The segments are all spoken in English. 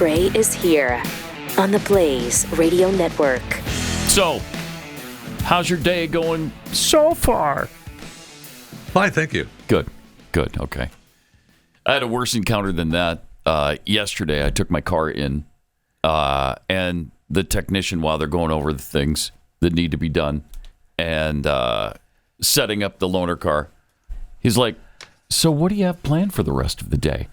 Gray is here on the Blaze Radio Network. So, how's your day going so far? Fine, thank you. Good, okay. I had a worse encounter than that. Yesterday, I took my car in, and the technician, while they're going over the things that need to be done and setting up the loaner car, he's like, so what do you have planned for the rest of the day?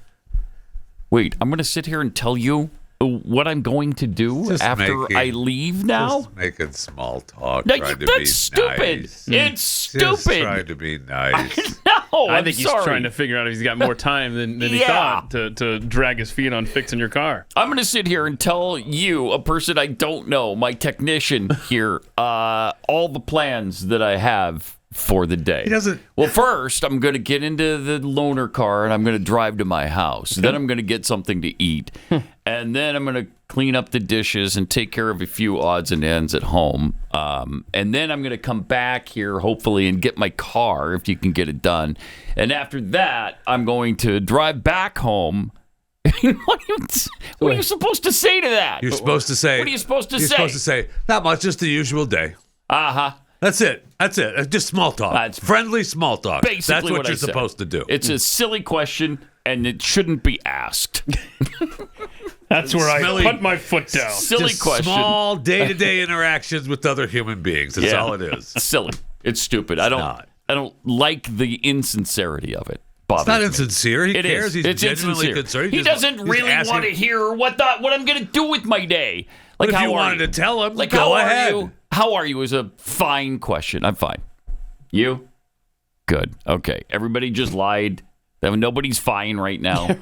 Wait, I'm going to sit here and tell you what I'm going to do after I leave now? Just making small talk. That's stupid. Nice. It's stupid. Just trying to be nice. No, I think he's trying to figure out if he's got more time than he thought to drag his feet on fixing your car. I'm going to sit here and tell you, a person I don't know, my technician here, all the plans that I have for the day. He doesn't. Well, first, I'm going to get into the loaner car and I'm going to drive to my house. Then I'm going to get something to eat. And then I'm going to clean up the dishes and take care of a few odds and ends at home. And then I'm going to come back here, hopefully, and get my car, if you can get it done. And after that, I'm going to drive back home. What are you supposed to say to that? You're supposed to say. What are you supposed to say? You're supposed to say, not much, just the usual day. Uh-huh. That's it. Just small talk. That's friendly small talk. Basically That's what I you're said. supposed to do. It's a silly question, and it shouldn't be asked. That's where I put my foot down. Silly just question. Small day-to-day interactions with other human beings. That's all it is. Silly. It's stupid. I don't like the insincerity of it. It's not insincere. He It cares. is. He's It's genuinely insincere. concerned. He doesn't really want to hear what I'm going to do with my day. Like, But if how you are wanted you? to tell him, Like, go how ahead. are you? How are you is a fine question. I'm fine. You? Good. Okay. Everybody just lied. Nobody's fine right now.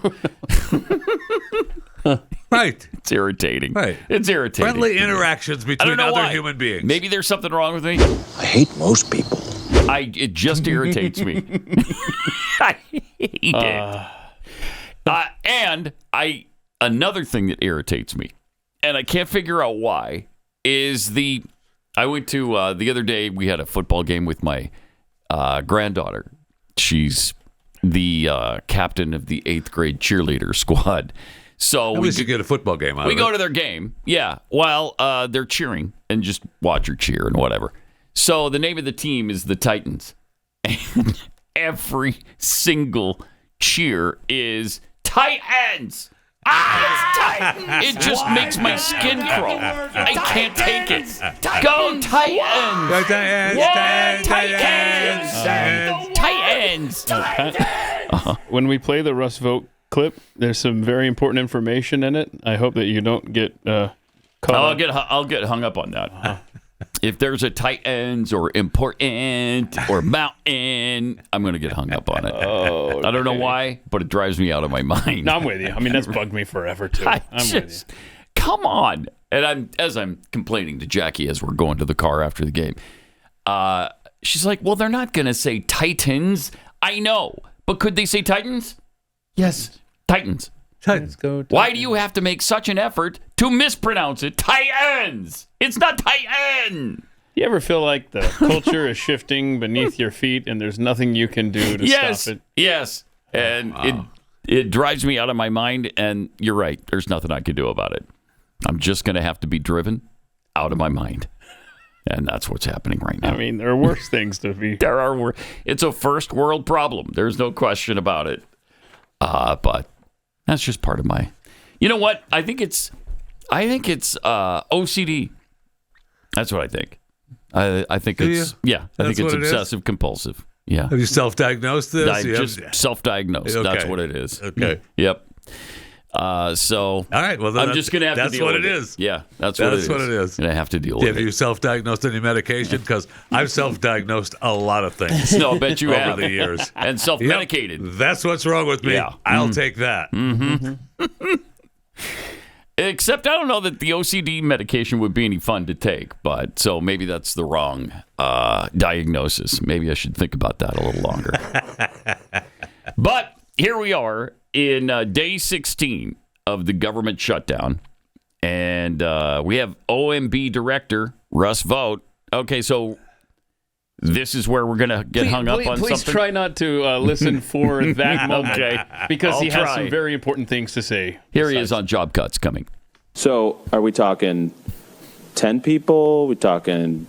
Right. It's irritating. Right. It's irritating. Friendly interactions I between don't know other why. human beings. Maybe there's something wrong with me. I hate most people. It just irritates me. I hate it. And another thing that irritates me, and I can't figure out why, is I went to the other day. We had a football game with my granddaughter. She's the captain of the 8th grade cheerleader squad. So At least you get a football game out of it. We go to their game, while they're cheering and just watch her cheer and whatever. So the name of the team is the Titans. And every single cheer is Titans. It just makes my skin crawl. I can't take it. Go Titans. Go Titans. Titans. When we play the Russ Vote clip, there's some very important information in it. I hope that you don't get caught I'll get hung up on that. If there's a Titans or important or mountain, I'm going to get hung up on it. Oh, I don't know why, but it drives me out of my mind. No, I'm with you. I mean, that's bugged me forever, too. I'm with you. Come on. And as I'm complaining to Jackie as we're going to the car after the game, she's like, well, they're not going to say Titans. I know. But could they say Titans? Yes. Titans. Let's go. Why do you have to make such an effort to mispronounce it? Titans. It's not Titan. You ever feel like the culture is shifting beneath your feet and there's nothing you can do to stop it? Yes. And it drives me out of my mind. And you're right. There's nothing I can do about it. I'm just going to have to be driven out of my mind. And that's what's happening right now. I mean, there are worse things to be. There are. It's a first world problem. There's no question about it. But that's just part of my. You know what? I think it's OCD. That's what I think. I think it's obsessive compulsive. Yeah. Have you self-diagnosed this? I just self-diagnosed. Okay. That's what it is. Okay. Yep. So. All right. Well, I'm just gonna have to deal with it. That's what it is. Yeah. That's what it is. And I have to deal with it. Have you self-diagnosed any medication? Because I've self-diagnosed a lot of things. No, I bet you have. Over the years. And self-medicated. Yep, that's what's wrong with me. Yeah. I'll take that. Mm-hmm. Except I don't know that the OCD medication would be any fun to take, but so maybe that's the wrong diagnosis. Maybe I should think about that a little longer. But here we are in day 16 of the government shutdown, and we have OMB director Russ Vought. Okay, so this is where we're going to get hung up on please something? try not to listen for that moment. Okay. Because he I'll has try. some very important things to say. Here he is on job cuts coming. So are we talking 10 people? We talking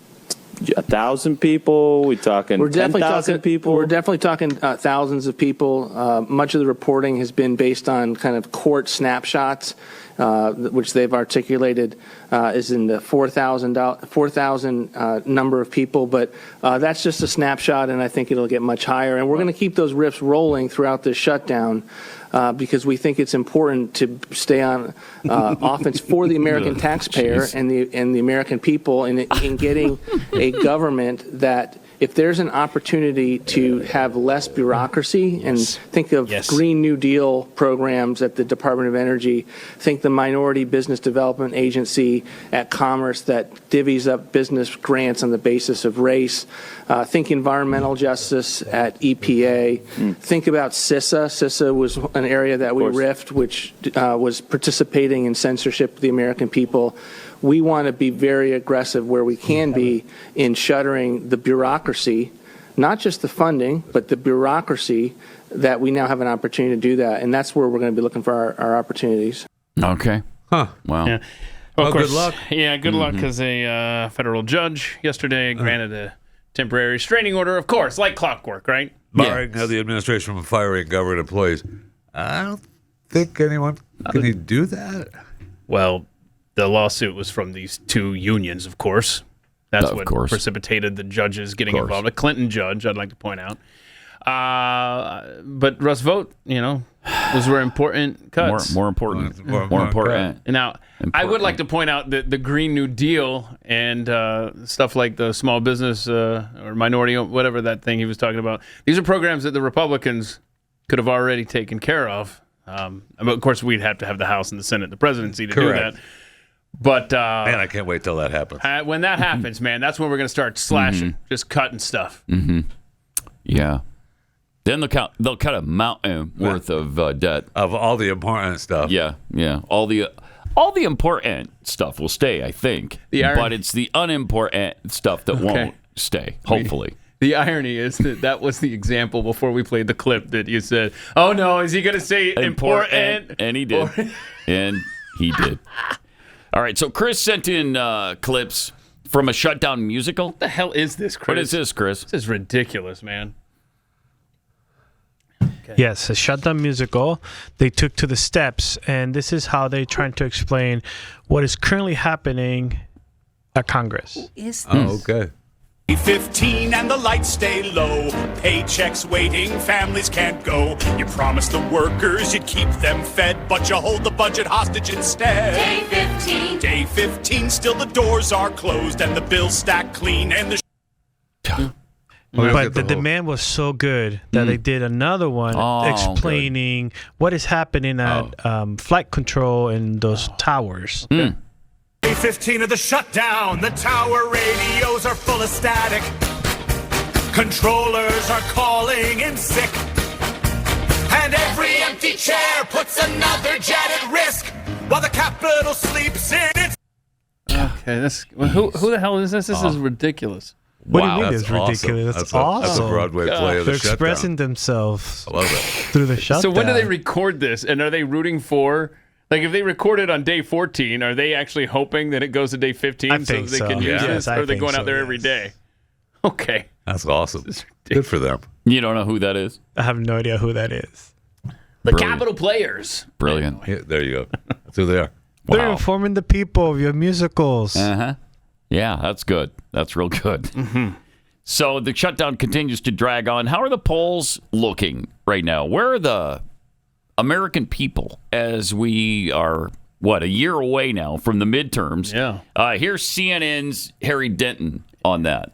1,000 people? We talking 10,000 people? We're definitely talking thousands of people. Much of the reporting has been based on kind of court snapshots, which they've articulated is in the 4,000 number of people. But that's just a snapshot, and I think it'll get much higher. And we're going to keep those rifts rolling throughout this shutdown. Because we think it's important to stay on offense for the American taxpayer and the American people in getting a government that, if there's an opportunity to have less bureaucracy, and think of Green New Deal programs at the Department of Energy, think the Minority Business Development Agency at Commerce that divvies up business grants on the basis of race, think environmental justice at EPA, think about CISA. CISA was an area that we riffed, which was participating in censorship of the American people. We want to be very aggressive where we can be in shuttering the bureaucracy, not just the funding, but the bureaucracy, that we now have an opportunity to do that. And that's where we're going to be looking for our opportunities. Okay. Huh. Wow. Yeah. Well, of course, good luck. Yeah, good luck, because a federal judge yesterday granted a temporary restraining order, of course, like clockwork, right? Barring the administration from firing government employees. I don't think anyone can do that. Well, the lawsuit was from these two unions, of course. That's what precipitated the judges getting involved. A Clinton judge, I'd like to point out. But Russ, Vought, those were important cuts. More important. Now, I would like to point out that the Green New Deal and stuff like the small business or minority, whatever that thing he was talking about, these are programs that the Republicans could have already taken care of. Of course, we'd have to have the House and the Senate and the presidency to do that. But man, I can't wait till that happens. When that happens, man, that's when we're going to start slashing, just cutting stuff. Yeah. Then they'll cut a mountain worth of debt of all the important stuff. Yeah. All the important stuff will stay, I think. But it's the unimportant stuff that won't stay. Hopefully. The irony is that was the example before we played the clip that you said, "Oh no, is he going to say important?" And he did. And he did. All right, so Chris sent in clips from a shutdown musical. What the hell is this, Chris? What is this, Chris? This is ridiculous, man. Okay. Yes, a shutdown musical. They took to the steps, and this is how they're trying to explain what is currently happening at Congress. Who is this? Oh, okay. 15 and the lights stay low. Paychecks waiting, families can't go. You promised the workers you'd keep them fed, but you hold the budget hostage instead. Day 15, still the doors are closed and the bills stack clean and the But the demand was so good that they did another one explaining what is happening at flight control in those towers. Day 15 of the shutdown, the tower radios are full of static. Controllers are calling in sick. And every empty chair puts another jet at risk while the Capitol sleeps in its... Okay, who the hell is this? This is ridiculous. What do you mean it's ridiculous? That's awesome. That's a Broadway play of the They're shutdown. expressing themselves I love it. through the shutdown. So when do they record this? And are they rooting for... Like, if they record it on day 14, are they actually hoping that it goes to day 15 so they can use this? Or are they going out there every day? Okay. That's awesome. Good for them. You don't know who that is? I have no idea who that is. The Capitol Players. Brilliant. Yeah, there you go. That's who they are. They're informing the people of your musicals. Yeah, that's good. That's real good. So the shutdown continues to drag on. How are the polls looking right now? Where are the American people as we are, a year away now from the midterms? Yeah. Here's CNN's Harry Denton on that.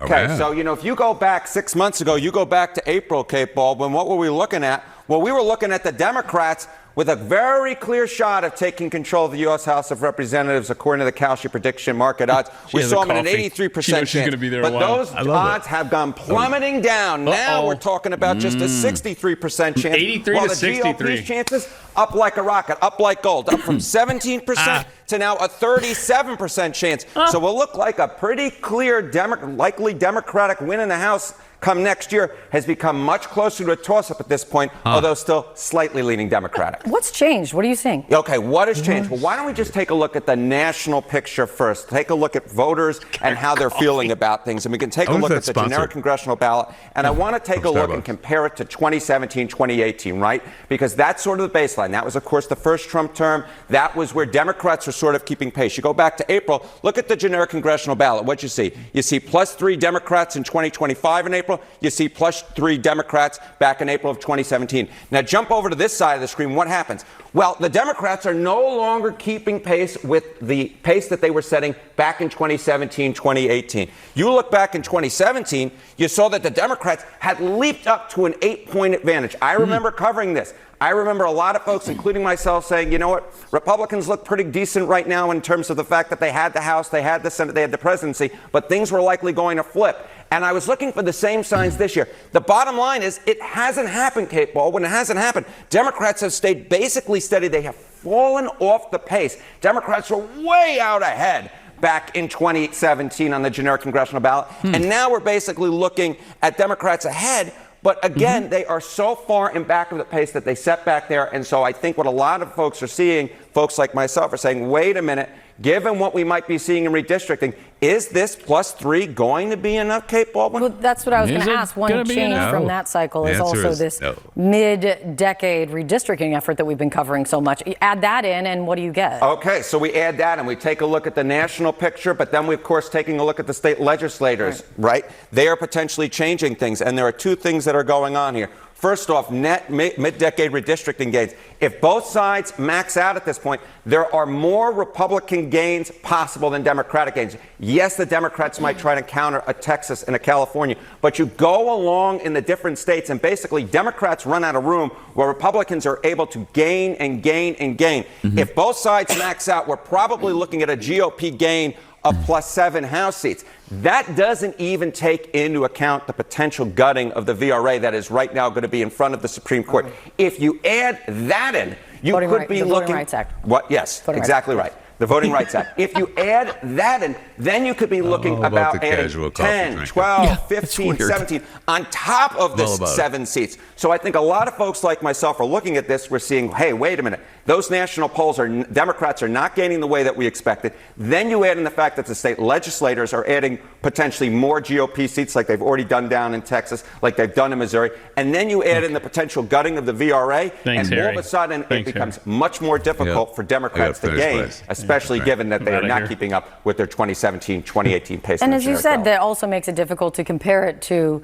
Okay, so, if you go back 6 months ago, you go back to April, Cape Baldwin, what were we looking at? Well, we were looking at the Democrats with a very clear shot of taking control of the U.S. House of Representatives, according to the Kalshi prediction market odds. We saw him at an 83% chance. But those odds have gone plummeting down. Now we're talking about just a 63% chance. 83 while to the 63. GOP's chances up like a rocket, up like gold, up from 17% to now a 37% chance. So we'll look like a pretty clear, likely Democratic win in the House come next year. Has become much closer to a toss-up at this point, although still slightly leaning Democratic. What's changed? What are you seeing? Okay, what has changed? Well, why don't we just take a look at the national picture first? Take a look at voters and how they're feeling about things. And we can take a look at the generic congressional ballot. And I want to take a look and compare it to 2017, 2018, right? Because that's sort of the baseline. That was, of course, the first Trump term. That was where Democrats were sort of keeping pace. You go back to April, look at the generic congressional ballot. What'd you see? You see +3 Democrats in 2025 in April. You see +3 Democrats back in April of 2017. Now jump over to this side of the screen. What happens? Well, the Democrats are no longer keeping pace with the pace that they were setting back in 2017, 2018. You look back in 2017, you saw that the Democrats had leaped up to an 8-point advantage. I remember covering this. I remember a lot of folks, including myself, saying, you know what, Republicans look pretty decent right now in terms of the fact that they had the House, they had the Senate, they had the presidency, but things were likely going to flip. And I was looking for the same signs this year. The bottom line is it hasn't happened, Kate Baldwin. It hasn't happened. Democrats have stayed basically steady. They have fallen off the pace. Democrats were way out ahead back in 2017 on the generic congressional ballot. And now we're basically looking at Democrats ahead. But again, they are so far in back of the pace that they set back there. And so I think what a lot of folks are seeing, folks like myself, are saying, wait a minute, given what we might be seeing in redistricting, is this +3 going to be enough, Kate Baldwin? Well, that's what I was going to ask. One change from that cycle is also this mid-decade redistricting effort that we've been covering so much. You add that in, and what do you get? Okay, so we add that, and we take a look at the national picture, but then we, of course, taking a look at the state legislators, right? They are potentially changing things, and there are two things that are going on here. First off, net mid-decade redistricting gains. If both sides max out at this point, there are more Republican gains possible than Democratic gains. Yes, the Democrats might try to counter a Texas and a California, but you go along in the different states, and basically Democrats run out of room where Republicans are able to gain and gain and gain. If both sides max out, we're probably looking at a GOP gain of +7 House seats. That doesn't even take into account the potential gutting of the VRA that is right now going to be in front of the Supreme Court. If you add that in, you could be looking. The Voting Rights Act. What? Yes, exactly right. The Voting Rights Act. If you add that in, then you could be looking about adding 10, 12, 15, 17 on top of this 7 seats. So I think a lot of folks like myself are looking at this. We're seeing, hey, wait a minute. Those national polls are Democrats are not gaining the way that we expected. Then you add in the fact that the state legislators are adding potentially more GOP seats like they've already done down in Texas, like they've done in Missouri. And then you add in the potential gutting of the VRA. And all of a sudden, it becomes much more difficult for Democrats to gain, especially given that they are not keeping up with their 2017, 2018 pace. And as you said, that also makes it difficult to compare it to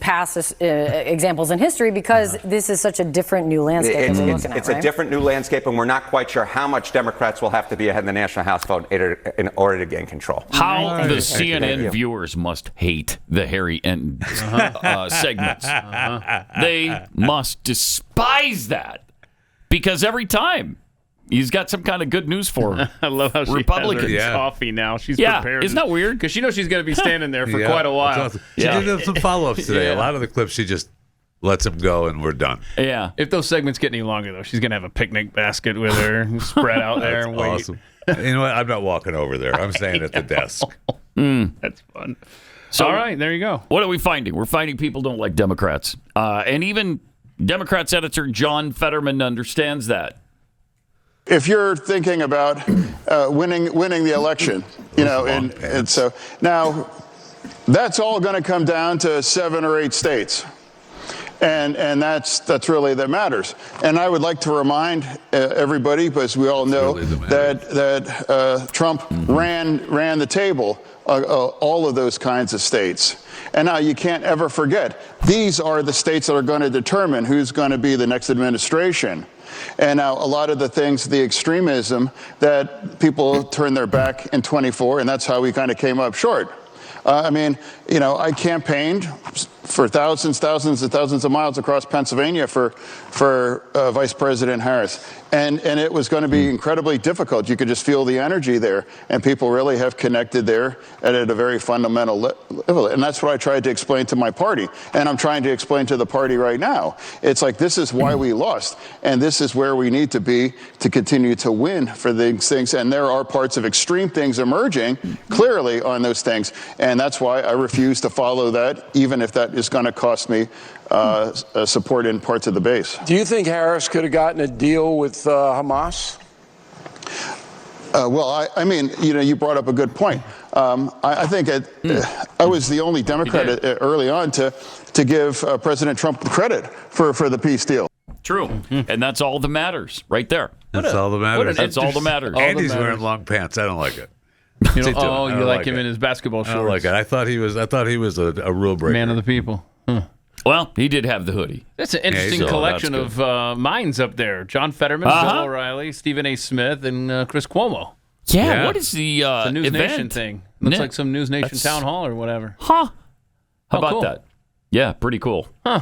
past examples in history because this is such a different new landscape we're looking at, It's a different new landscape, and we're not quite sure how much Democrats will have to be ahead in the National House vote in order to gain control. How the CNN viewers must hate the Harry Enten segments. They must despise that because every time he's got some kind of good news for I love how Republicans. She has her coffee now. She's prepared. Isn't that weird? Because she knows she's going to be standing there for quite a while. Awesome. She did have some follow-ups today. A lot of the clips she just lets them go and we're done. Yeah. If those segments get any longer, though, she's going to have a picnic basket with her spread out there and wait. Awesome. You know what? I'm not walking over there. I'm staying at the desk. That's fun. So, all right, there you go. What are we finding? We're finding people don't like Democrats. And even Democrats editor John Fetterman understands that. If you're thinking about winning the election, you know, and so now that's all going to come down to 7 or 8 states. And that's really that matters. And I would like to remind everybody, because we all know that Trump ran the table, all of those kinds of states. And now you can't ever forget, these are the states that are going to determine who's going to be the next administration. And now a lot of the things, the extremism that people turned their back in 24, and that's how we kind of came up short. I mean, you know, I campaigned for thousands and thousands of miles across Pennsylvania for Vice President Harris. And it was going to be incredibly difficult. You could just feel the energy there. And people really have connected there at a very fundamental level. And that's what I tried to explain to my party. And I'm trying to explain to the party right now. It's like, this is why we lost. And this is where we need to be to continue to win for these things. And there are parts of extreme things emerging clearly on those things. And that's why I refuse to follow that, even if that is going to cost me support in parts of the base. Do you think Harris could have gotten a deal with Hamas? Well, I mean, you brought up a good point. I think I was the only Democrat early on to give President Trump credit for the peace deal. True. And that's all that matters right there. That's all that matters. That's all that matters. Andy's wearing long pants. I don't like it. You like him in his basketball shorts. I don't like it. I thought he was a rule breaker. Man of the people. Huh. Well, he did have the hoodie. That's an interesting collection of minds up there. John Fetterman, Bill O'Reilly, Stephen A. Smith, and Chris Cuomo. Yeah, what is the it's a News event? Nation thing. Looks like some News Nation town hall or whatever. Huh. How about cool. that? Yeah, pretty cool. Huh.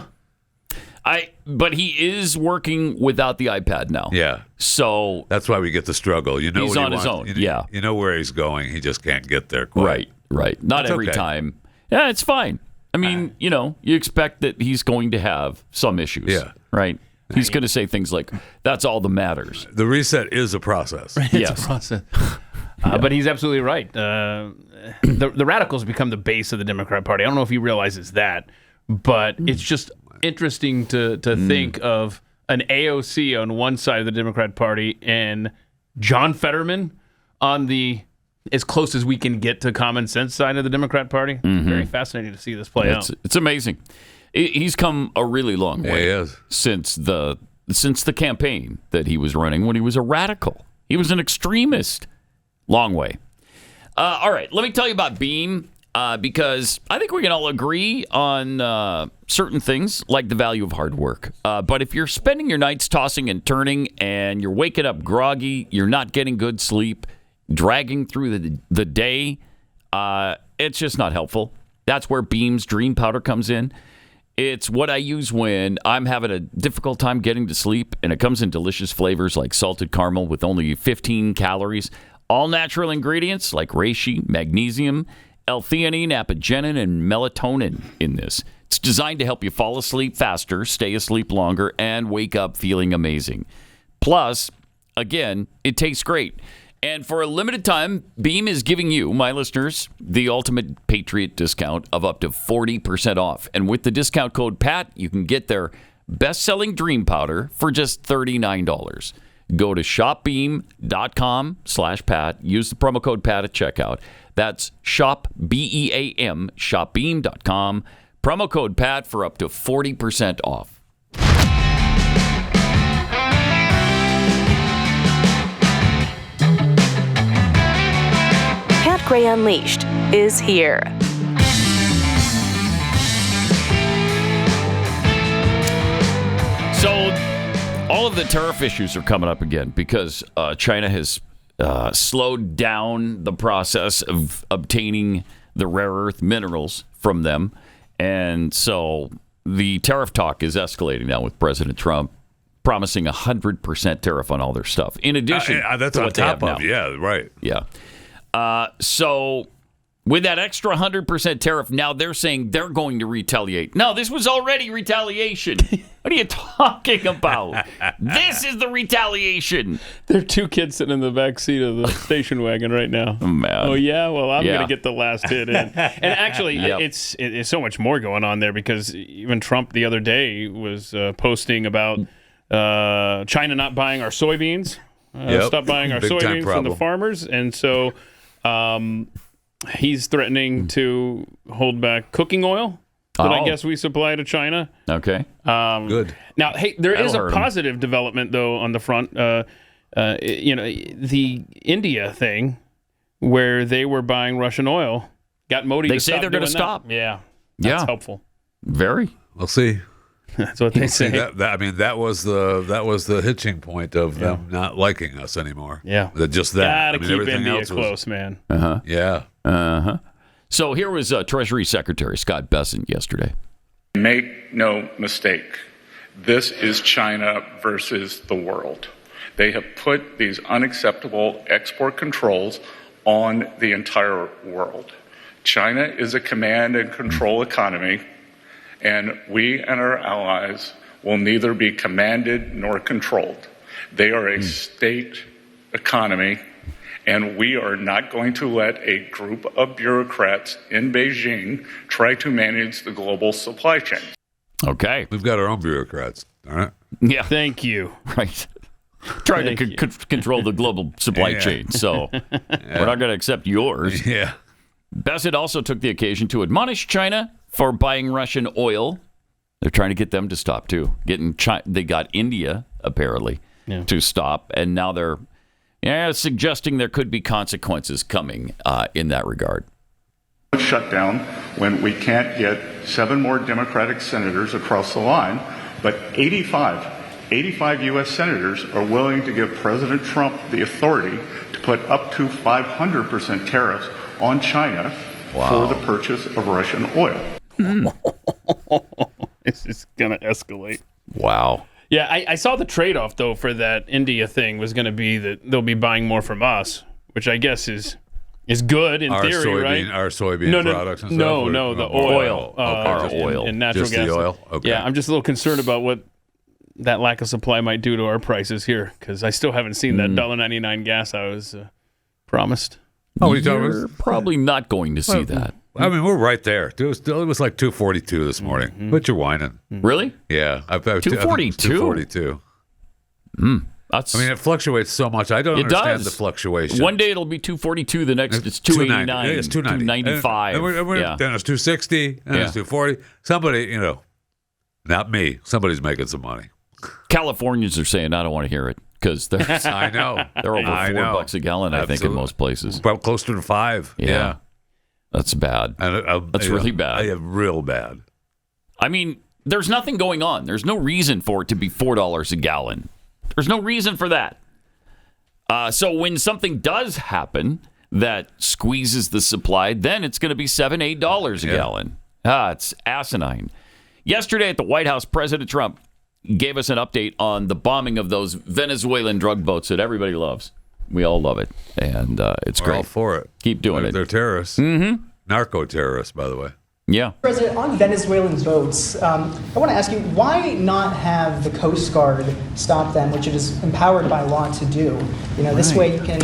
But he is working without the iPad now. Yeah. So that's why we get the struggle. You know he's what on his own. You know where he's going. He just can't get there quite. Right. Not every time. Yeah, it's fine. I mean, you expect that he's going to have some issues. Yeah. Right? He's going to say things like, that's all that matters. The reset is a process. It's a process. But he's absolutely right. The radicals become the base of the Democrat Party. I don't know if he realizes that, but it's just interesting to think of an AOC on one side of the Democrat Party and John Fetterman on the as close as we can get to common sense side of the Democrat Party. Mm-hmm. Very fascinating to see this play out. It's amazing. He's come a really long way he is. since the campaign that he was running when he was a radical. He was an extremist. Long way. All right, let me tell you about Beam because I think we can all agree on certain things like the value of hard work. But if you're spending your nights tossing and turning and you're waking up groggy, you're not getting good sleep, dragging through the day, it's just not helpful. That's where Beam's Dream Powder comes in. It's what I use when I'm having a difficult time getting to sleep, and it comes in delicious flavors like salted caramel with only 15 calories. All natural ingredients like reishi, magnesium, L-theanine, apigenin, and melatonin in this. It's designed to help you fall asleep faster, stay asleep longer, and wake up feeling amazing. Plus, again, it tastes great. And for a limited time, Beam is giving you, my listeners, the ultimate Patriot discount of up to 40% off. And with the discount code PAT, you can get their best-selling Dream Powder for just $39. Go to shopbeam.com/Pat. Use the promo code PAT at checkout. That's shopbeam, shopbeam.com. Promo code PAT for up to 40% off. Pat Gray Unleashed is here. So, all of the tariff issues are coming up again because China has slowed down the process of obtaining the rare earth minerals from them. And so the tariff talk is escalating now with President Trump promising 100% tariff on all their stuff. In addition that's to on what they top have of, now. yeah, right. Yeah. So with that extra 100% tariff, now they're saying they're going to retaliate. No, this was already retaliation. What are you talking about? This is the retaliation. There are two kids sitting in the back seat of the station wagon right now. Man. Oh, yeah? Well, I'm going to get the last hit in. And actually, it's so much more going on there because even Trump the other day was posting about China not buying our soybeans. Stop buying our soybeans from the farmers. And so he's threatening to hold back cooking oil that I guess we supply to China. Okay. Good. Now, hey, there is a positive development, though, on the front. The India thing where they were buying Russian oil got Modi to stop. They say they're going to stop. Yeah. That's helpful. Very. We'll see. That's what they say. That was the hitching point of them not liking us anymore. Yeah. Just that. Gotta keep India close, man. Yeah. So here was Treasury Secretary Scott Bessent yesterday. Make no mistake, this is China versus the world. They have put these unacceptable export controls on the entire world. China is a command and control economy, and we and our allies will neither be commanded nor controlled. They are a state economy, and we are not going to let a group of bureaucrats in Beijing try to manage the global supply chain. Okay. We've got our own bureaucrats, all right? Yeah. Thank you. Right. Trying to control the global supply chain, so we're not going to accept yours. Yeah. Bessent also took the occasion to admonish China for buying Russian oil. They're trying to get them to stop, too. They got India, apparently, to stop, and now they're suggesting there could be consequences coming in that regard. Shut down when we can't get 7 more Democratic senators across the line, but 85 U.S. senators are willing to give President Trump the authority to put up to 500% tariffs on China for the purchase of Russian oil. This is going to escalate. Wow. Yeah, I saw the trade-off, though, for that India thing was going to be that they'll be buying more from us, which I guess is good in theory, right? Our soybean products and stuff? No, the oil. Our oil. And natural just gas. The oil? Okay. Yeah, I'm just a little concerned about what that lack of supply might do to our prices here, because I still haven't seen that $1.99 gas I was promised. Oh, what are you talking about? You're probably not going to see that. I mean, we're right there. It was like 242 this morning, but you're whining. Really? Yeah. 242? 242. That's, I mean, it fluctuates so much. I don't understand the fluctuation. One day it'll be 242, the next it's 289. It's 295. Then it's 260, then it's 240. Somebody, not me. Somebody's making some money. Californians are saying, I don't want to hear it. Because I know. They're over $4 a gallon, I think, in most places. Well, closer to $5. Yeah. That's bad. That's really bad. Real bad. I mean, there's nothing going on. There's no reason for it to be $4 a gallon. There's no reason for that. So when something does happen that squeezes the supply, then it's going to be $7, $8 a gallon. It's asinine. Yesterday at the White House, President Trump gave us an update on the bombing of those Venezuelan drug boats that everybody loves. We all love it, and it's great. We're all for it. Keep doing it. They're terrorists. Mm-hmm. Narco-terrorists, by the way. Yeah. President, on Venezuelan boats, I want to ask you, why not have the Coast Guard stop them, which it is empowered by law to do? This way you can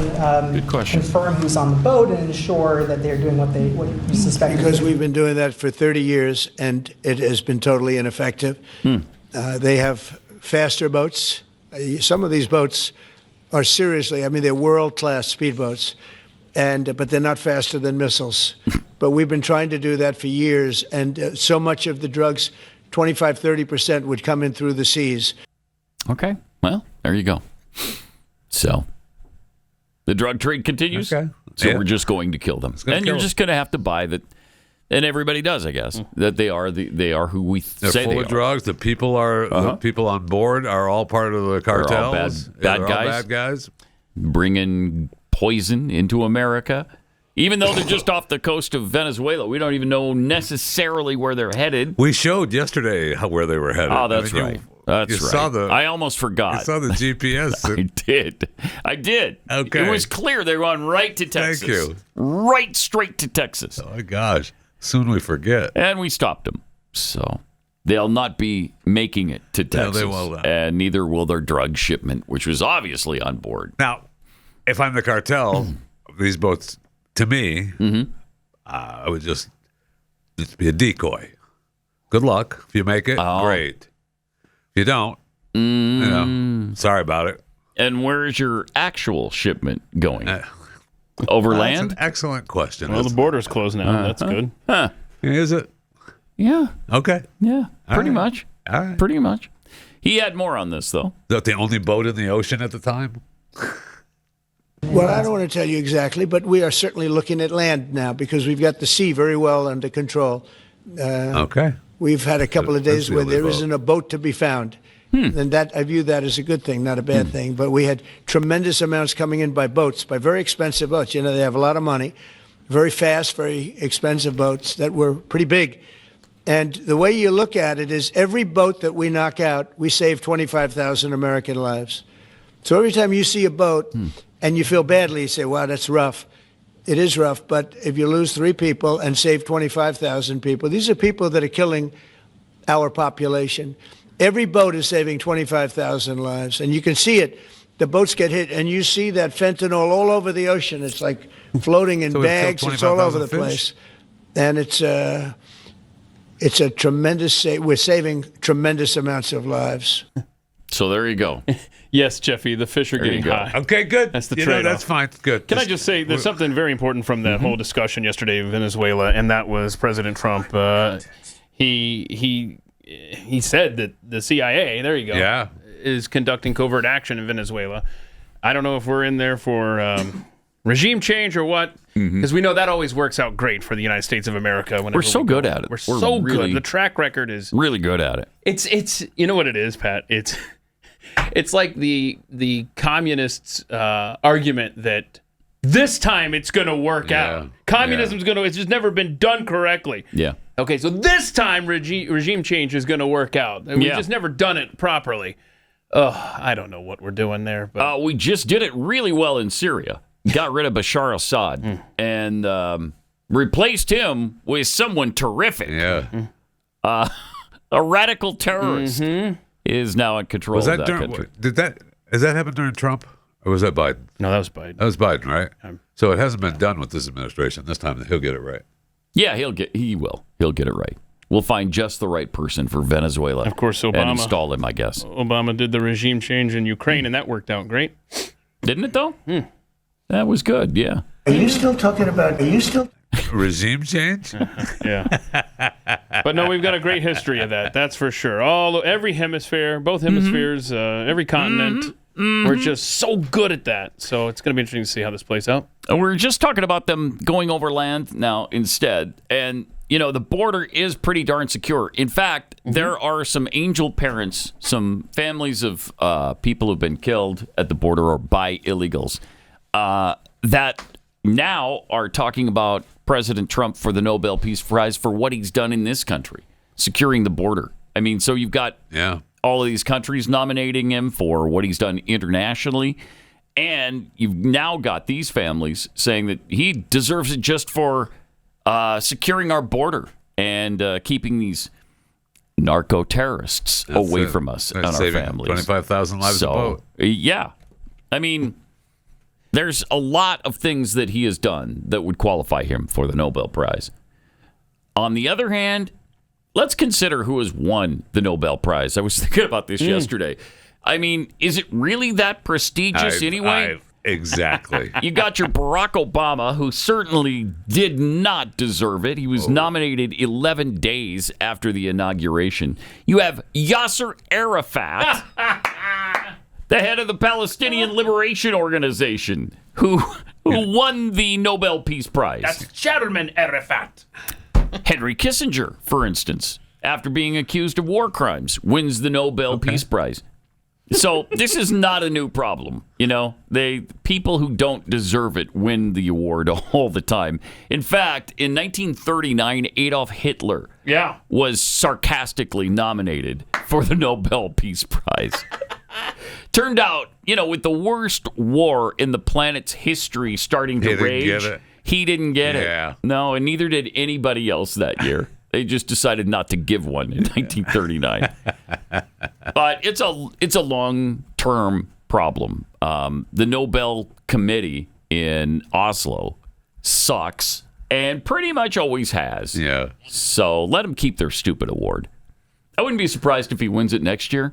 confirm who's on the boat and ensure that they're doing what you suspect. Because we've been doing that for 30 years, and it has been totally ineffective. They have faster boats. Some of these boats are seriously, they're world-class speedboats, but they're not faster than missiles. But we've been trying to do that for years, and so much of the drugs, 25-30%, would come in through the seas. Okay, well, there you go. So, the drug trade continues, so we're just going to kill them. And you're just going to have to buy that. And everybody does, I guess, that they are who we say they are. They're full of drugs. The people the people on board are all part of the cartels. Bad guys. All bad guys. Bringing poison into America. Even though they're just off the coast of Venezuela, we don't even know necessarily where they're headed. We showed yesterday where they were headed. Oh, that's right. That's right. I almost forgot. You saw the GPS. I did. Okay. It was clear they were going right to Texas. Thank you. Right straight to Texas. Oh, my gosh. Soon we forget. And we stopped them. So they'll not be making it to Texas. No, they will not. And neither will their drug shipment, which was obviously on board. Now, if I'm the cartel, these boats, to me, I would just be a decoy. Good luck. If you make it, great. If you don't, sorry about it. And where is your actual shipment going? Overland? That's an excellent question. Well, the border's closed now. That's good. Is it? Yeah. Okay. Yeah. Pretty much. All right. Pretty much. He had more on this, though. Is that the only boat in the ocean at the time? Well, I don't want to tell you exactly, but we are certainly looking at land now because we've got the sea very well under control. Okay. We've had a couple of days where there isn't a boat to be found. And that I view that as a good thing, not a bad thing. But we had tremendous amounts coming in by boats, by very expensive boats. They have a lot of money, very fast, very expensive boats that were pretty big. And the way you look at it is every boat that we knock out, we save 25,000 American lives. So every time you see a boat and you feel badly, you say, wow, that's rough. It is rough, but if you lose 3 people and save 25,000 people, these are people that are killing our population. Every boat is saving 25,000 lives, and you can see it. The boats get hit, and you see that fentanyl all over the ocean. It's like floating in bags. It's all over the place. And it's a tremendous, we're saving tremendous amounts of lives. So there you go. Yes, Jeffy, the fish are getting high. Okay, good. That's the trade-off. That's fine. Good. Can I just say there's something very important from that whole discussion yesterday in Venezuela, and that was President Trump. He said that the CIA, there you go, is conducting covert action in Venezuela. I don't know if we're in there for regime change or what, because we know that always works out great for the United States of America. We're so good at it. We're so really good. The track record is really good at it. It's you know what it is, Pat. It's like the communists' argument that this time it's going to work out. Communism's going to, it's just never been done correctly. Yeah. Okay, so this time regime change is going to work out. We've just never done it properly. I don't know what we're doing there. But we just did it really well in Syria. Got rid of Bashar Assad and replaced him with someone terrific. Yeah. A radical terrorist is now in control of that country. Has that happened during Trump? Or was that Biden? No, that was Biden. That was Biden, right? So it hasn't been done with this administration. This time he'll get it right. Yeah, he'll get it right. We'll find just the right person for Venezuela. Of course, Obama. And install him, I guess. Obama did the regime change in Ukraine, and that worked out great. Didn't it, though? That was good, yeah. Are you still talking about, regime change? Yeah. But no, we've got a great history of that. That's for sure. Every hemisphere, both hemispheres, every continent, we're just so good at that. So it's going to be interesting to see how this plays out. And we're just talking about them going overland now instead. And, the border is pretty darn secure. In fact, there are some angel parents, some families of people who've been killed at the border or by illegals that now are talking about President Trump for the Nobel Peace Prize for what he's done in this country, securing the border. I mean, so you've got all of these countries nominating him for what he's done internationally, and you've now got these families saying that he deserves it just for securing our border and keeping these narco-terrorists away from us and our families. 25,000 lives a boat. Yeah. I mean, there's a lot of things that he has done that would qualify him for the Nobel Prize. On the other hand, let's consider who has won the Nobel Prize. I was thinking about this yesterday. I mean, is it really that prestigious anyway? Exactly. You got your Barack Obama, who certainly did not deserve it. He was nominated 11 days after the inauguration. You have Yasser Arafat, the head of the Palestinian Liberation Organization, who won the Nobel Peace Prize. That's Chairman Arafat. Henry Kissinger, for instance, after being accused of war crimes, wins the Nobel Peace Prize. So this is not a new problem. People who don't deserve it win the award all the time. In fact, in 1939, Adolf Hitler was sarcastically nominated for the Nobel Peace Prize. Turned out, with the worst war in the planet's history starting to rage, he didn't get it. No, and neither did anybody else that year. They just decided not to give one in 1939. But it's a long-term problem. The Nobel Committee in Oslo sucks and pretty much always has. Yeah. So let them keep their stupid award. I wouldn't be surprised if he wins it next year.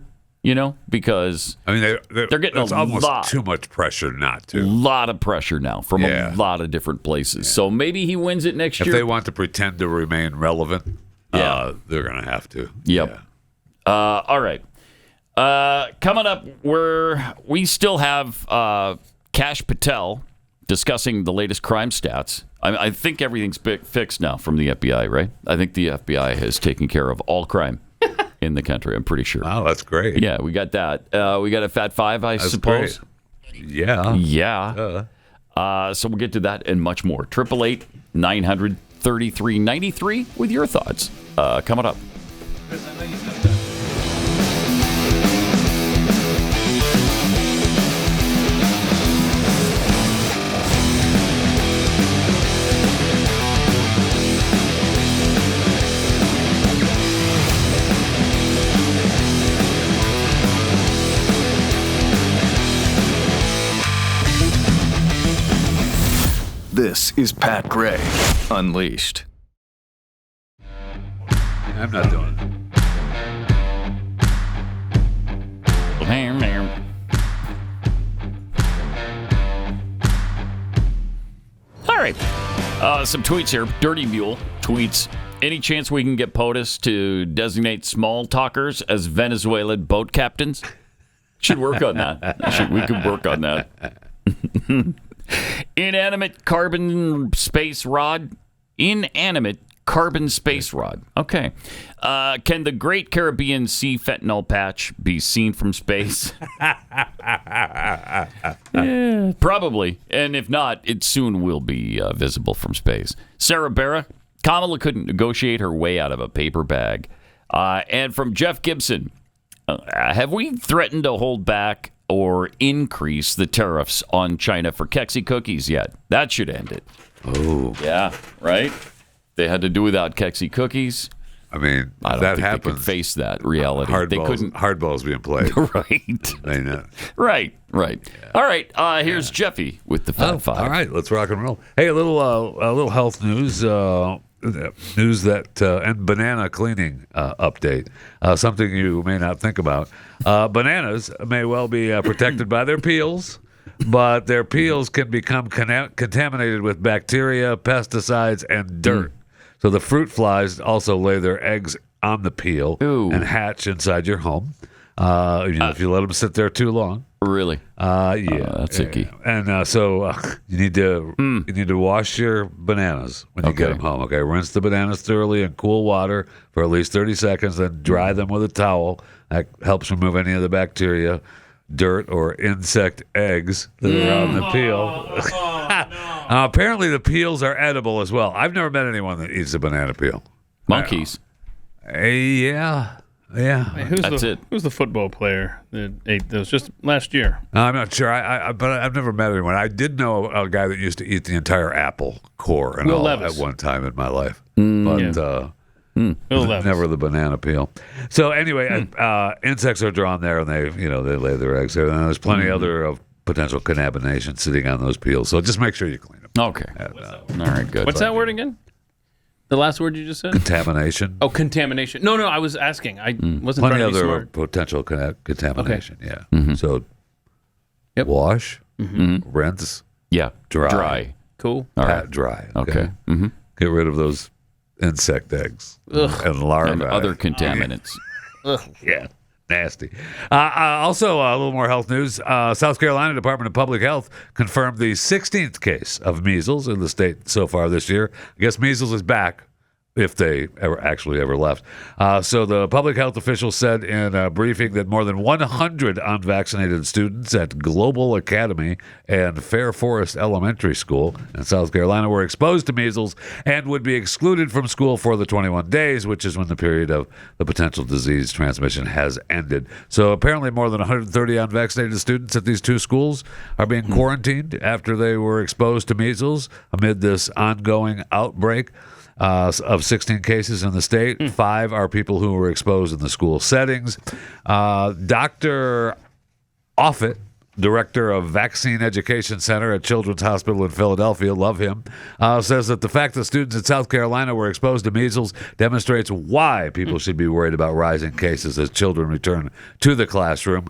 Because they're getting almost too much pressure not to. A lot of pressure now from a lot of different places. So maybe he wins it next year. If they want to pretend to remain relevant, they're going to have to. Yep. Yeah. All right. Coming up, we still have Kash Patel discussing the latest crime stats. I think everything's fixed now from the FBI, right? I think the FBI has taken care of all crime in the country, I'm pretty sure. Wow, that's great. Yeah, we got that. We got a Fat Five, I suppose. Great. Yeah. Yeah. So we'll get to that and much more. 888-900-3393 with your thoughts. coming up. This is Pat Gray Unleashed. I'm not doing it. All right. Some tweets here. Dirty Mule tweets, any chance we can get POTUS to designate small talkers as Venezuelan boat captains? Should work on that. We could work on that. Inanimate carbon space rod. Inanimate carbon space rod. Okay. Can the Great Caribbean Sea fentanyl patch be seen from space? Yeah, probably. And if not, it soon will be visible from space. Sarah Barra, Kamala couldn't negotiate her way out of a paper bag. And from Jeff Gibson, have we threatened to hold back or increase the tariffs on China for Kexi cookies yet? That should end it. Oh. Yeah, right? They had to do without Kexi cookies. I mean, I don't that think happens. They could face that reality. Hardball's being played. Right. They know. Right. Yeah. All right. Here's Jeffy with the Fat Five. All right, let's rock and roll. Hey, a little health news. News that and banana cleaning update. Something you may not think about. Bananas may well be protected by their peels, but their peels can become contaminated with bacteria, pesticides, and dirt. So the fruit flies also lay their eggs on the peel and hatch inside your home. If you let them sit there too long. Really? Yeah, that's icky. And so you need to wash your bananas when you get them home. Okay, rinse the bananas thoroughly in cool water for at least 30 seconds, then dry them with a towel. That helps remove any of the bacteria, dirt, or insect eggs that are on the peel. Apparently, the peels are edible as well. I've never met anyone that eats a banana peel. Monkeys. Yeah. Who's the football player that ate those just last year? I'm not sure. But I've never met anyone. I did know a guy that used to eat the entire apple core and all at one time in my life. But never the banana peel. So anyway, insects are drawn there, and they lay their eggs there. And there's plenty other potential contamination sitting on those peels. So just make sure you clean them. Okay. All right. Good. What's that word again? The last word you just said? Contamination. Oh, contamination. No, I was asking. I wasn't plenty trying to be other smart. potential contamination. Okay. Yeah. So wash, rinse, dry. Cool. Pat dry. Okay. Get rid of those insect eggs and larvae and other contaminants. Yeah. Nasty. Also, a little more health news. South Carolina Department of Public Health confirmed the 16th case of measles in the state so far this year. I guess measles is back, if they ever left. So the public health official said in a briefing that more than 100 unvaccinated students at Global Academy and Fair Forest Elementary School in South Carolina were exposed to measles and would be excluded from school for the 21 days, which is when the period of the potential disease transmission has ended. So apparently more than 130 unvaccinated students at these two schools are being quarantined after they were exposed to measles amid this ongoing outbreak. Of 16 cases in the state, 5 are people who were exposed in the school settings. Dr. Offit, director of Vaccine Education Center at Children's Hospital in Philadelphia, love him, says that the fact that students in South Carolina were exposed to measles demonstrates why people should be worried about rising cases as children return to the classroom.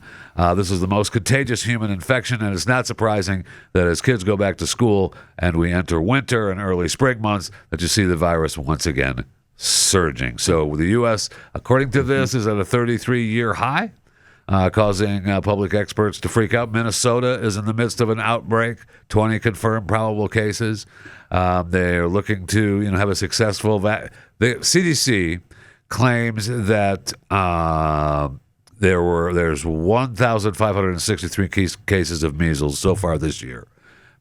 This is the most contagious human infection, and it's not surprising that as kids go back to school and we enter winter and early spring months, that you see the virus once again surging. So the U.S., according to this, is at a 33-year high, causing public experts to freak out. Minnesota is in the midst of an outbreak, 20 confirmed probable cases. They're looking to have a successful the CDC claims that there's 1,563 cases of measles so far this year.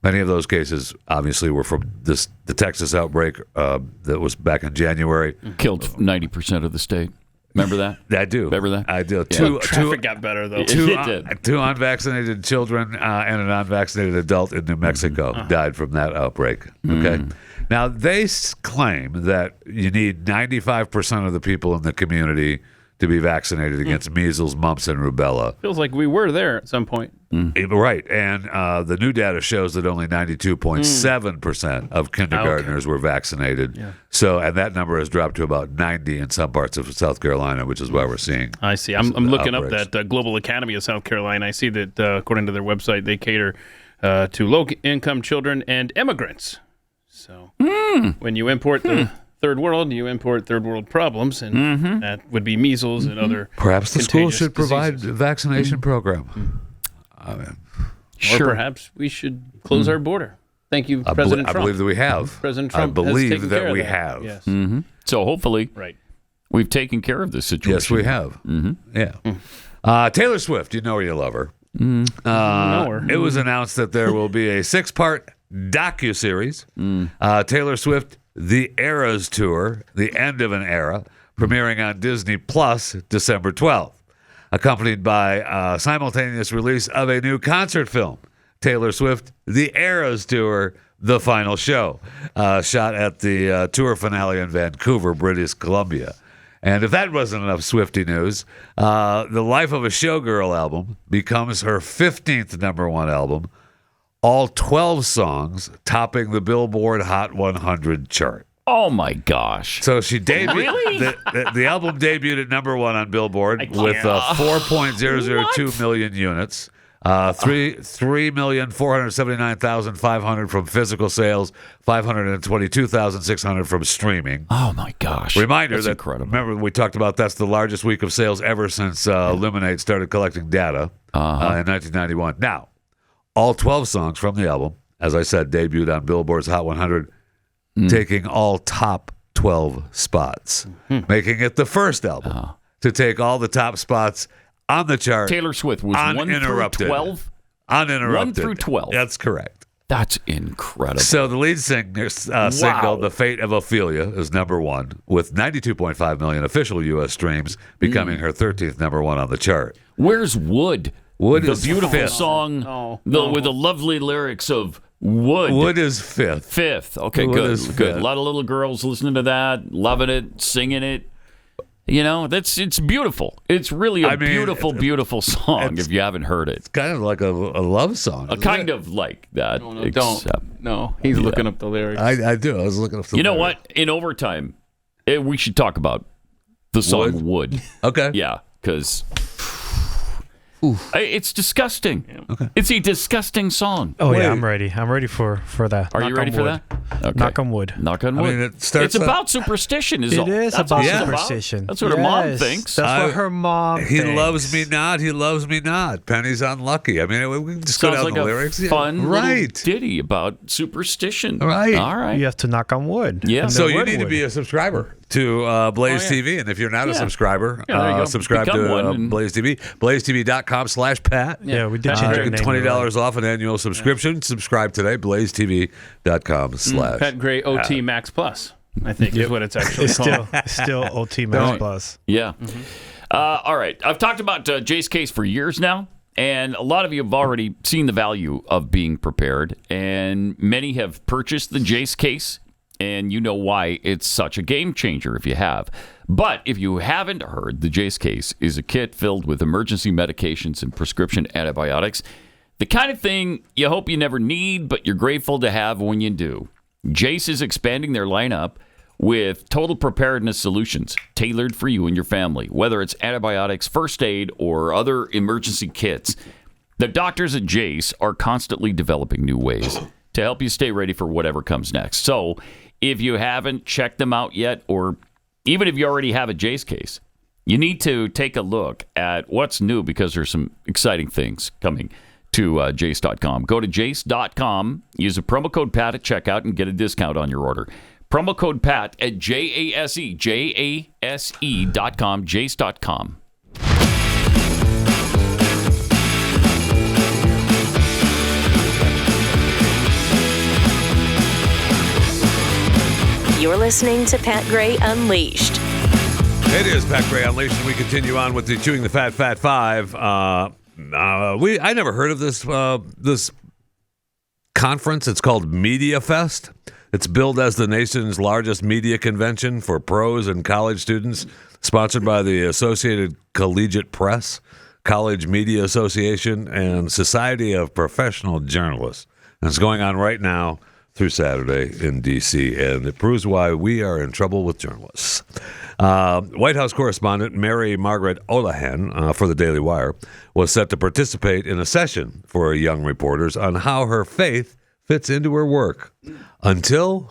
Many of those cases, obviously, were from the Texas outbreak that was back in January. Killed 90% of the state. Remember that? I do. Remember that? I do. Yeah. Traffic got better, though. Two unvaccinated children and an unvaccinated adult in New Mexico died from that outbreak. Okay. Now, they claim that you need 95% of the people in the community to be vaccinated against measles, mumps, and rubella. Feels like we were there at some point. Right. And the new data shows that only 92.7% of kindergartners were vaccinated. Yeah. So, and that number has dropped to about 90 in some parts of South Carolina, which is why we're seeing. I see. I'm looking up that Global Academy of South Carolina. I see that according to their website, they cater to low-income children and immigrants. So when you import the third world, you import third world problems, and that would be measles and other Perhaps the school should diseases. provide a vaccination program. Or perhaps we should close our border. Thank you, President Trump. I believe that we have. President Trump I believe has taken that care we of that. have. Yes. So hopefully we've taken care of this situation. Yes, we have. Yeah. Taylor Swift, you know her, you love her. Know her. It was announced that there will be a 6-part docuseries. Taylor Swift, The Eras Tour, The End of an Era, premiering on Disney Plus December 12th, accompanied by simultaneous release of a new concert film, Taylor Swift, The Eras Tour, The Final Show, shot at the tour finale in Vancouver, British Columbia. And if that wasn't enough Swiftie news, the Life of a Showgirl album becomes her 15th number one album, all 12 songs topping the Billboard Hot 100 chart. Oh, my gosh. So she debuted. Really? The album debuted at number one on Billboard with 4.002 million units. 3,479,500 from physical sales, 522,600 from streaming. Oh my gosh! Reminder that's that incredible. Remember we talked about that's the largest week of sales ever since Lemonade started collecting data in 1991. Now, all 12 songs from the album, as I said, debuted on Billboard's Hot 100, taking all top 12 spots, making it the first album to take all the top spots on the chart. Taylor Swift was uninterrupted. 1 through 12? Uninterrupted. 1 through 12. That's correct. That's incredible. So the lead single, The Fate of Ophelia, is number one, with 92.5 million official U.S. streams, becoming her 13th number one on the chart. Where's Wood? Wood the is beautiful fifth. song with the lovely lyrics of Wood. Wood is fifth. Fifth. Okay, Wood good. is Good. fifth. A lot of little girls listening to that, loving it, singing it. You know, it's beautiful. It's really a beautiful, beautiful song if you haven't heard it. It's kind of like a love song. Kind of like that. No, don't. No, he's looking up the lyrics. I do. I was looking up the lyrics. You know what? In overtime, we should talk about the song Wood. Okay. Yeah, because it's disgusting. Okay. It's a disgusting song. Oh, yeah, I'm ready. I'm ready for that. Are you ready for that? Okay. Knock on wood. Knock on wood. I mean, it starts it's about superstition. It is about superstition. That's what her mom thinks. That's what her mom He thinks. loves me not. He loves me not. Penny's unlucky. I mean, we can just go Sounds down like the a lyrics. fun right. little ditty about superstition. Right. All right. You have to knock on wood. Yeah. So you need to be a subscriber to Blaze TV. And if you're not a subscriber, subscribe to Blaze TV. BlazeTV.com/Pat. Yeah, we did change our name. $20 off an annual subscription. Subscribe today. BlazeTV.com/ Pat Gray OT Max Plus, I think is what it's actually It's called. still OT Max Plus. Yeah. All right. I've talked about Jay's case for years now, and a lot of you have already seen the value of being prepared, and many have purchased the Jace case, and you know why it's such a game changer if you have. But if you haven't heard, the Jace case is a kit filled with emergency medications and prescription antibiotics, the kind of thing you hope you never need, but you're grateful to have when you do. Jace is expanding their lineup with total preparedness solutions tailored for you and your family, whether it's antibiotics, first aid, or other emergency kits. The doctors at Jace are constantly developing new ways to help you stay ready for whatever comes next. So if you haven't checked them out yet, or even if you already have a Jace case, you need to take a look at what's new, because there's some exciting things coming to Jace.com. Go to Jace.com, use a promo code PAT at checkout, and get a discount on your order. Promo code PAT at JASE.com, Jace.com. You're listening to Pat Gray Unleashed. It is Pat Gray Unleashed. We continue on with the Chewing the Fat Five. I never heard of this conference. It's called Media Fest. It's billed as the nation's largest media convention for pros and college students, sponsored by the Associated Collegiate Press, College Media Association, and Society of Professional Journalists. And it's going on right now through Saturday in D.C., and it proves why we are in trouble with journalists. White House correspondent Mary Margaret Olohan for the Daily Wire was set to participate in a session for young reporters on how her faith fits into her work, until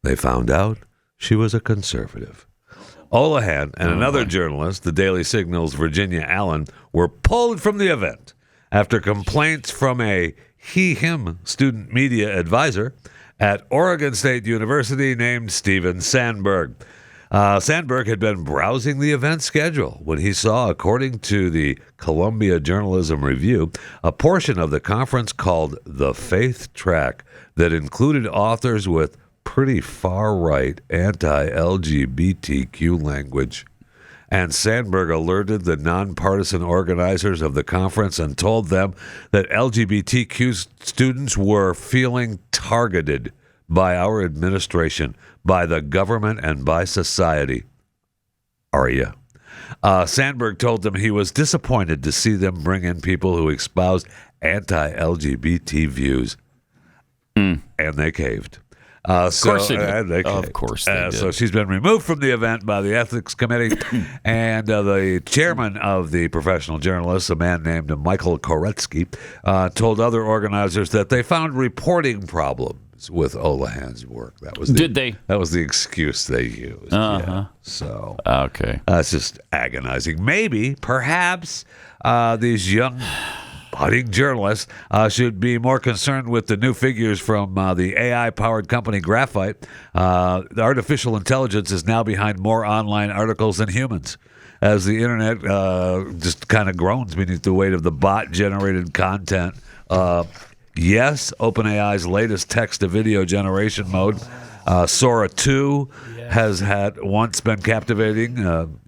they found out she was a conservative. Olohan and another journalist, the Daily Signal's Virginia Allen, were pulled from the event after complaints from a he/him student media advisor at Oregon State University named Steven Sandberg. Sandberg had been browsing the event schedule when he saw, according to the Columbia Journalism Review, a portion of the conference called The Faith Track that included authors with pretty far-right anti-LGBTQ language. And Sandberg alerted the nonpartisan organizers of the conference and told them that LGBTQ students were feeling targeted by our administration, by the government, and by society. Are you? Sandberg told them he was disappointed to see them bring in people who espoused anti-LGBT views. And they caved. Of course they did. So she's been removed from the event by the Ethics Committee, and the chairman of the professional journalists, a man named Michael Koretsky, told other organizers that they found reporting problems with Olohan's work. That was That was the excuse they used. Yeah. So that's just agonizing. Maybe, perhaps, these young budding journalists should be more concerned with the new figures from the AI-powered company Graphite. The artificial intelligence is now behind more online articles than humans, as the internet just kind of groans beneath the weight of the bot-generated content. Yes, OpenAI's latest text-to-video generation mode, Sora 2, has once been captivating.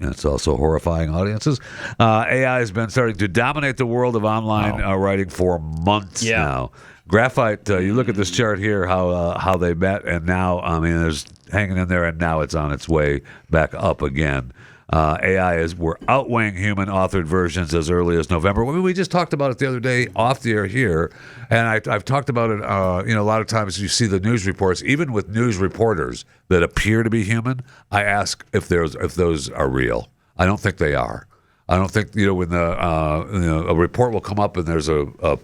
It's also horrifying audiences. AI has been starting to dominate the world of online writing for months now. Graphite, you look at this chart here, how they met, and now, there's hanging in there, and now it's on its way back up again. We're outweighing human-authored versions as early as November. We just talked about it the other day off the air here, and I've talked about it. A lot of times you see the news reports, even with news reporters that appear to be human. I ask if those are real. I don't think they are. I don't think when a report will come up and there's a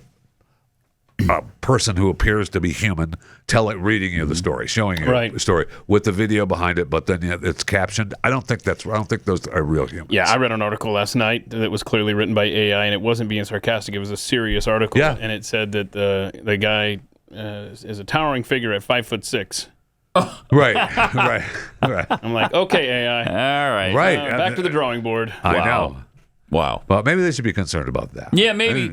person who appears to be human reading you the story, showing you the story with the video behind it, but then it's captioned. I don't think those are real humans. Yeah, I read an article last night that was clearly written by AI, and it wasn't being sarcastic. It was a serious article, and it said that the guy is a towering figure at 5'6". Right. I'm like, okay, AI. All right. Right. Back to the drawing board. I know. Wow. Well, maybe they should be concerned about that. Yeah, maybe.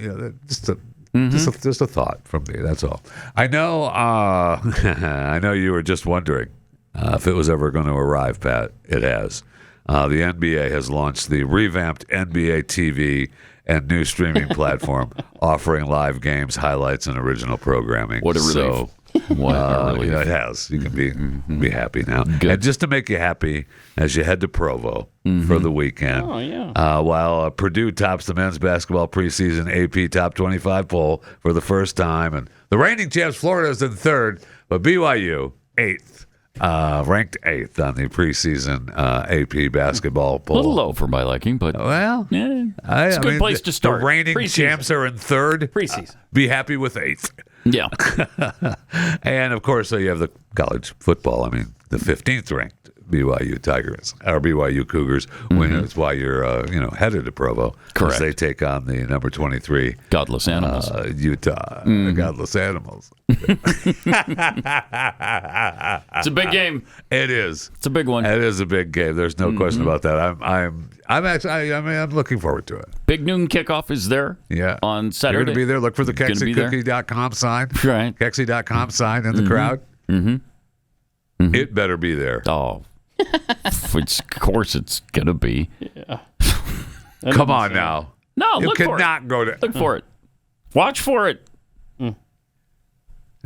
Just a thought from me. That's all. I know. I know you were just wondering if it was ever going to arrive, Pat. It has. The NBA has launched the revamped NBA TV and new streaming platform, offering live games, highlights, and original programming. What a relief! It has. You can be happy now. Good. And just to make you happy, as you head to Provo for the weekend, while Purdue tops the men's basketball preseason AP Top 25 poll for the first time, and the reigning champs Florida is in third, but BYU 8th. Ranked 8th on the preseason AP basketball poll. A little low for my liking, but it's a good place to start. The reigning champs are in third. Preseason. Be happy with 8th. Yeah. And of course, you have the college football. The 15th ranked BYU Tigers or BYU Cougars. It's why you're headed to Provo. Correct. They take on the number 23 Godless Animals, Utah. The Godless Animals. It's a big game. It is. It's a big one. It is a big game. There's no question about that. I'm looking forward to it. Big noon kickoff is there. Yeah. On Saturday. You're going to be there. Look for the KexiCookie.com sign. Right. Kexi.com sign in the crowd. It better be there. Oh, of course it's gonna be. Yeah. Come on now. No, you look for it. cannot go to. Look for it. Watch for it.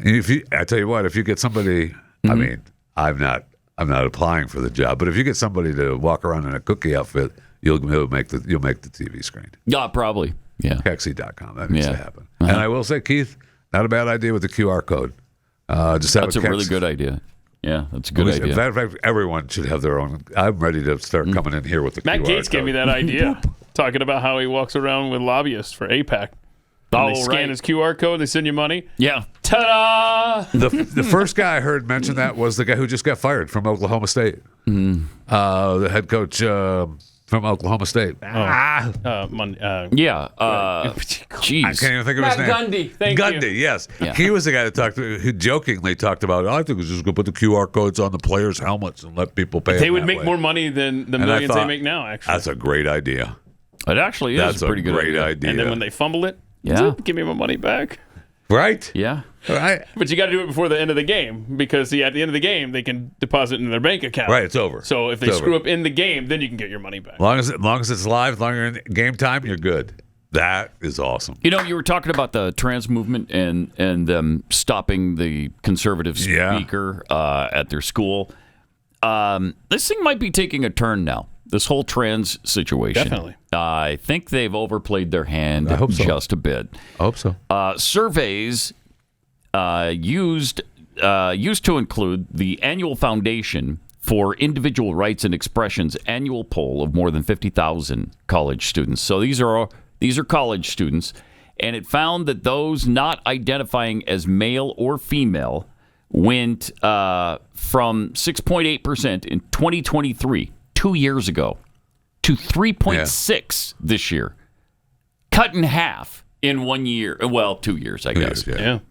I tell you what, if you get somebody, I mean, I'm not applying for the job, but if you get somebody to walk around in a cookie outfit, you'll make the TV screen. Yeah, probably. Yeah. Kexi.com. That needs to happen. And I will say, Keith, not a bad idea with the QR code. Just have that's a really good idea. Yeah, that's a good idea. In fact, everyone should have their own. I'm ready to start coming in here with the Matt QR Gaetz code. gave me that idea, talking about how he walks around with lobbyists for AIPAC. They scan his QR code, they send you money. Yeah. Ta-da! The first guy I heard mention that was the guy who just got fired from Oklahoma State. The head coach from Oklahoma State. Yeah. Jeez. I can't even think of his name. Gundy. Thank you. Gundy, yes. Yeah. He was the guy that who jokingly talked about, I think we're just going to put the QR codes on the players' helmets and let people pay. They would make more money than the millions they make now, actually. That's a great idea. It actually is a pretty good great idea. And then when they fumble it, give me my money back. Right? Yeah. Right. But you got to do it before the end of the game, because at the end of the game, they can deposit it in their bank account. Right, it's over. So if they screw up in the game, then you can get your money back. As long as it's live, as long as you're in game time, you're good. That is awesome. You know, you were talking about the trans movement and them stopping the conservative speaker at their school. This thing might be taking a turn now. This whole trans situation. Definitely. I think they've overplayed their hand just a bit. I hope so. Surveys used to include the annual Foundation for Individual Rights and Expression's annual poll of more than 50,000 college students. So these are college students, and it found that those not identifying as male or female went from 6.8% in 2023, 2 years ago, to 3.6 this year. Cut in half in 1 year. Well, 2 years, I guess.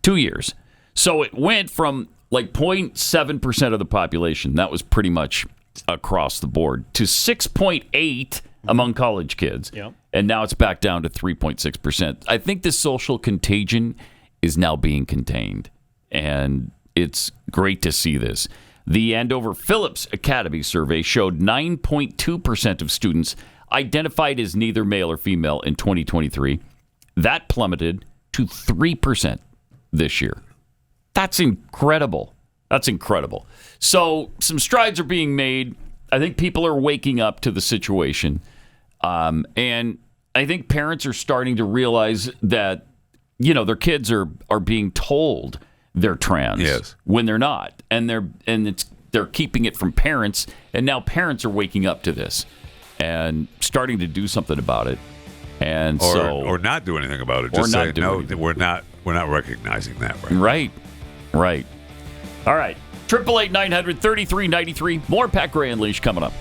2 years. So it went from like 0.7% of the population, that was pretty much across the board, to 6.8 among college kids. Yep. And now it's back down to 3.6%. I think this social contagion is now being contained. And it's great to see this. The Andover Phillips Academy survey showed 9.2% of students identified as neither male or female in 2023. That plummeted to 3% this year. That's incredible. That's incredible. So some strides are being made. I think people are waking up to the situation. And I think parents are starting to realize that, their kids are being told they're trans when they're not. And they're keeping it from parents. And now parents are waking up to this and starting to do something about it. And or not do anything about it. Just say, no, we're not recognizing that right. Right. All right. 888-900-3393. More Pat Gray Unleashed coming up.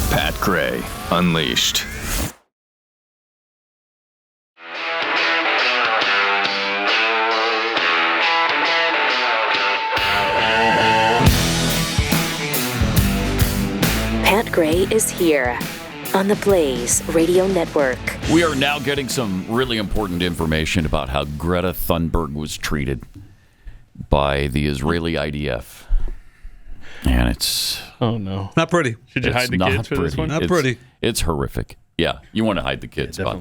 Pat Gray Unleashed. Pat Gray is here on the Blaze Radio Network. We are now getting some really important information about how Greta Thunberg was treated by the Israeli IDF. And it's... Oh, no. Not pretty. Should you hide the kids for this one? Not pretty. It's horrific. Yeah, you want to hide the kids. Yeah,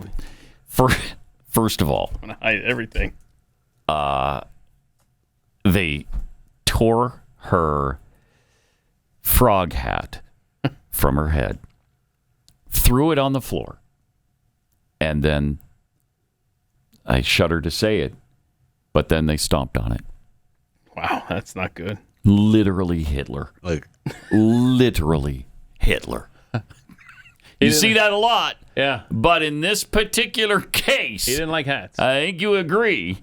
but first of all... I want to hide everything. They tore her frog hat from her head, threw it on the floor, and then I shudder to say it, but then they stomped on it. Wow, that's not good. Literally Hitler. Literally Hitler. You see that a lot. Yeah. But in this particular case, he didn't like hats. I think you agree.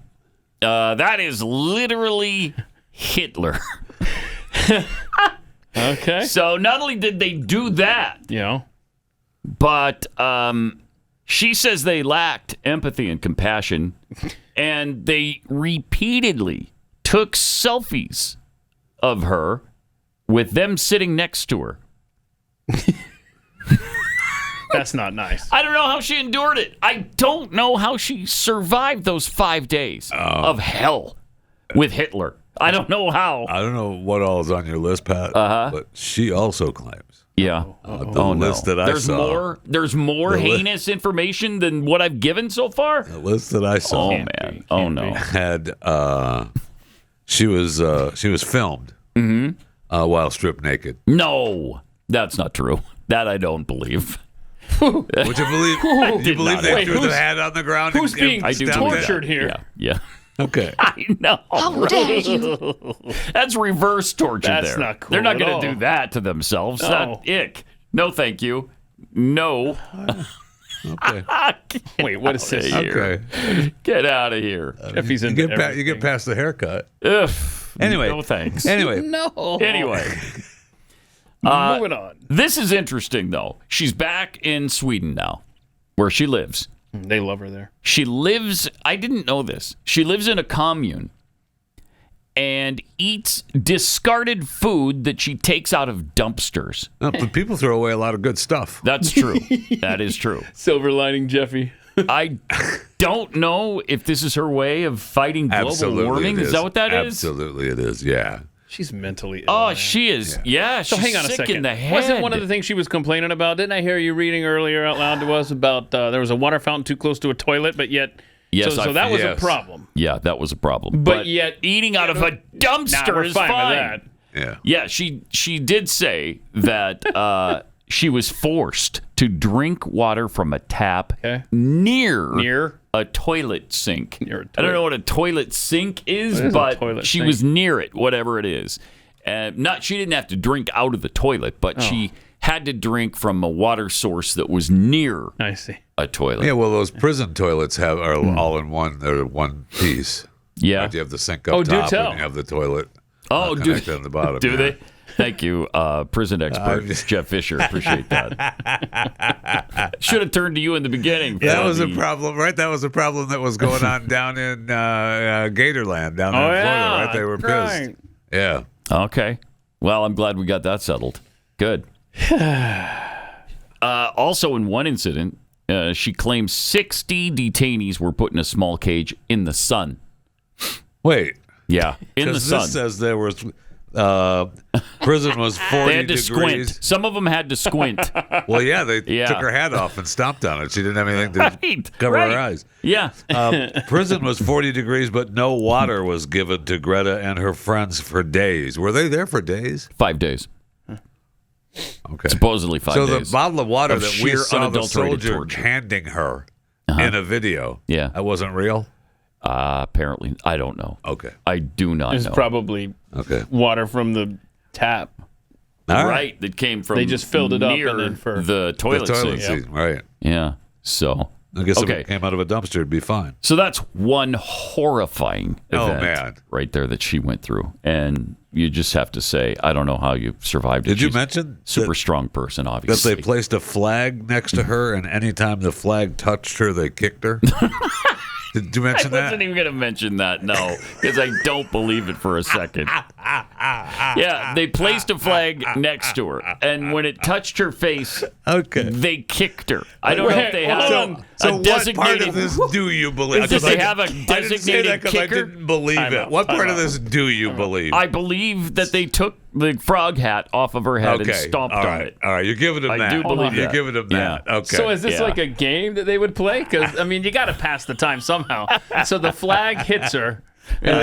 That is literally Hitler. Okay. So not only did they do that, but she says they lacked empathy and compassion, and they repeatedly took selfies of her with them sitting next to her. That's not nice. I don't know how she endured it. I don't know how she survived those 5 days of hell with Hitler. I don't know how. I don't know what all is on your list, Pat, but she also claims. Yeah. The list that I saw. There's more heinous information than what I've given so far? The list that I saw. Oh, man. Oh, no. Had, she was filmed while stripped naked. No, that's not true. That I don't believe. Would you believe? You believe they threw the hat on the ground? Who's being tortured here? Yeah. Okay. I know. How dare you? That's reverse torture. That's there. not cool. They're not at going all. to do that to themselves. No. That ick. No, thank you. No. Okay. Wait, what is this? Okay. Get out of here. Jeffy's You get past the haircut. Ugh. Anyway. No thanks. Anyway. No. Anyway. Moving on. This is interesting, though. She's back in Sweden now, where she lives. They love her there. She lives, I didn't know this. She lives in a commune and eats discarded food that she takes out of dumpsters. No, but people throw away a lot of good stuff. That's true. That is true. Silver lining, Jeffy. I don't know if this is her way of fighting global warming. Is that what that is? Absolutely it is, yeah. She's mentally ill. Oh, man. she is. Yeah, So she's hang on a sick second. in the head. Wasn't one of the things she was complaining about? Didn't I hear you reading earlier out loud to us about there was a water fountain too close to a toilet, but yet... Yes, so that was a problem. Yeah, that was a problem. But yet... eating out of a dumpster we're is fine fine. with Yeah. Yeah, she did say that she was forced to drink water from a tap near a toilet sink. I don't know what a toilet sink is, but she was near it, whatever it is. She didn't have to drink out of the toilet, but she had to drink from a water source that was near a toilet. Yeah, well, those prison toilets are all in one. They're one piece. Yeah. Right? You have the sink up top and you have the toilet connected on the bottom. Do they? Thank you, prison expert Jeff Fisher. Appreciate that. Should have turned to you in the beginning. That was a problem, right? That was a problem that was going on down in Gatorland, down in Florida, right? They were pissed. Yeah. Okay. Well, I'm glad we got that settled. Good. Also, in one incident, she claims 60 detainees were put in a small cage in the sun. Wait. Yeah, in the sun. This says there was prison was 40 they had to degrees. Squint. Some of them had to squint. Well, yeah, they took her hat off and stomped on it. She didn't have anything to cover her eyes. Yeah. Prison was 40 degrees, but no water was given to Greta and her friends for days. Were they there for days? 5 days. Okay. Supposedly 5 days. So the bottle of water that we sheer saw the unadulterated soldier torture. handing her in a video, that wasn't real? Apparently. I don't know. Okay. I do not It's know. probably water from the tap. Right. That came from They just filled it up near and then for the toilet seat. Right. Yeah. So I guess if it came out of a dumpster, it'd be fine. So that's one horrifying event man. right there that she went through. And you just have to say, I don't know how you survived it. Did you She's mention super strong person, obviously. That they placed a flag next to her, and anytime the flag touched her, they kicked her? Did you mention that? I wasn't even going to mention that, no, because I don't believe it for a second. Yeah, they placed a flag next to her, and when it touched her face, they kicked her. I don't know if they have So a what designated... part of this do you believe? Did they have a I didn't say that designated because I kicker? didn't believe it. What part of this do you believe? I believe that they took the frog hat off of her head and stomped on it. All right, you're giving them that. I do believe You're that. giving them that. Okay. So is this like a game that they would play? Because, I mean, you got to pass the time somehow. So the flag hits her. And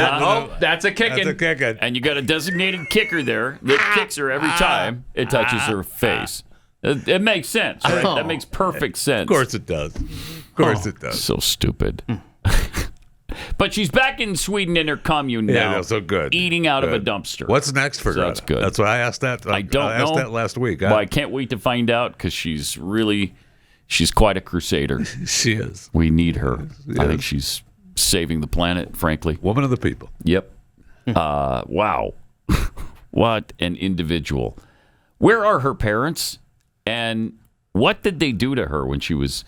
that's a kicking. That's a kicking. And you got a designated kicker there that kicks her every time it touches her face. It makes sense, right? That makes perfect sense. Of course it does. Of course it does. So stupid. But she's back in Sweden in her commune now. Yeah, so good. Eating out of a dumpster. What's next for Greta? That's good. That's what I asked that. I don't know. I asked that last week. Well, I can't wait to find out because she's quite a crusader. She is. We need her. I think she's saving the planet, frankly. Woman of the people. Yep. Wow. What an individual. Where are her parents? And what did they do to her when she was...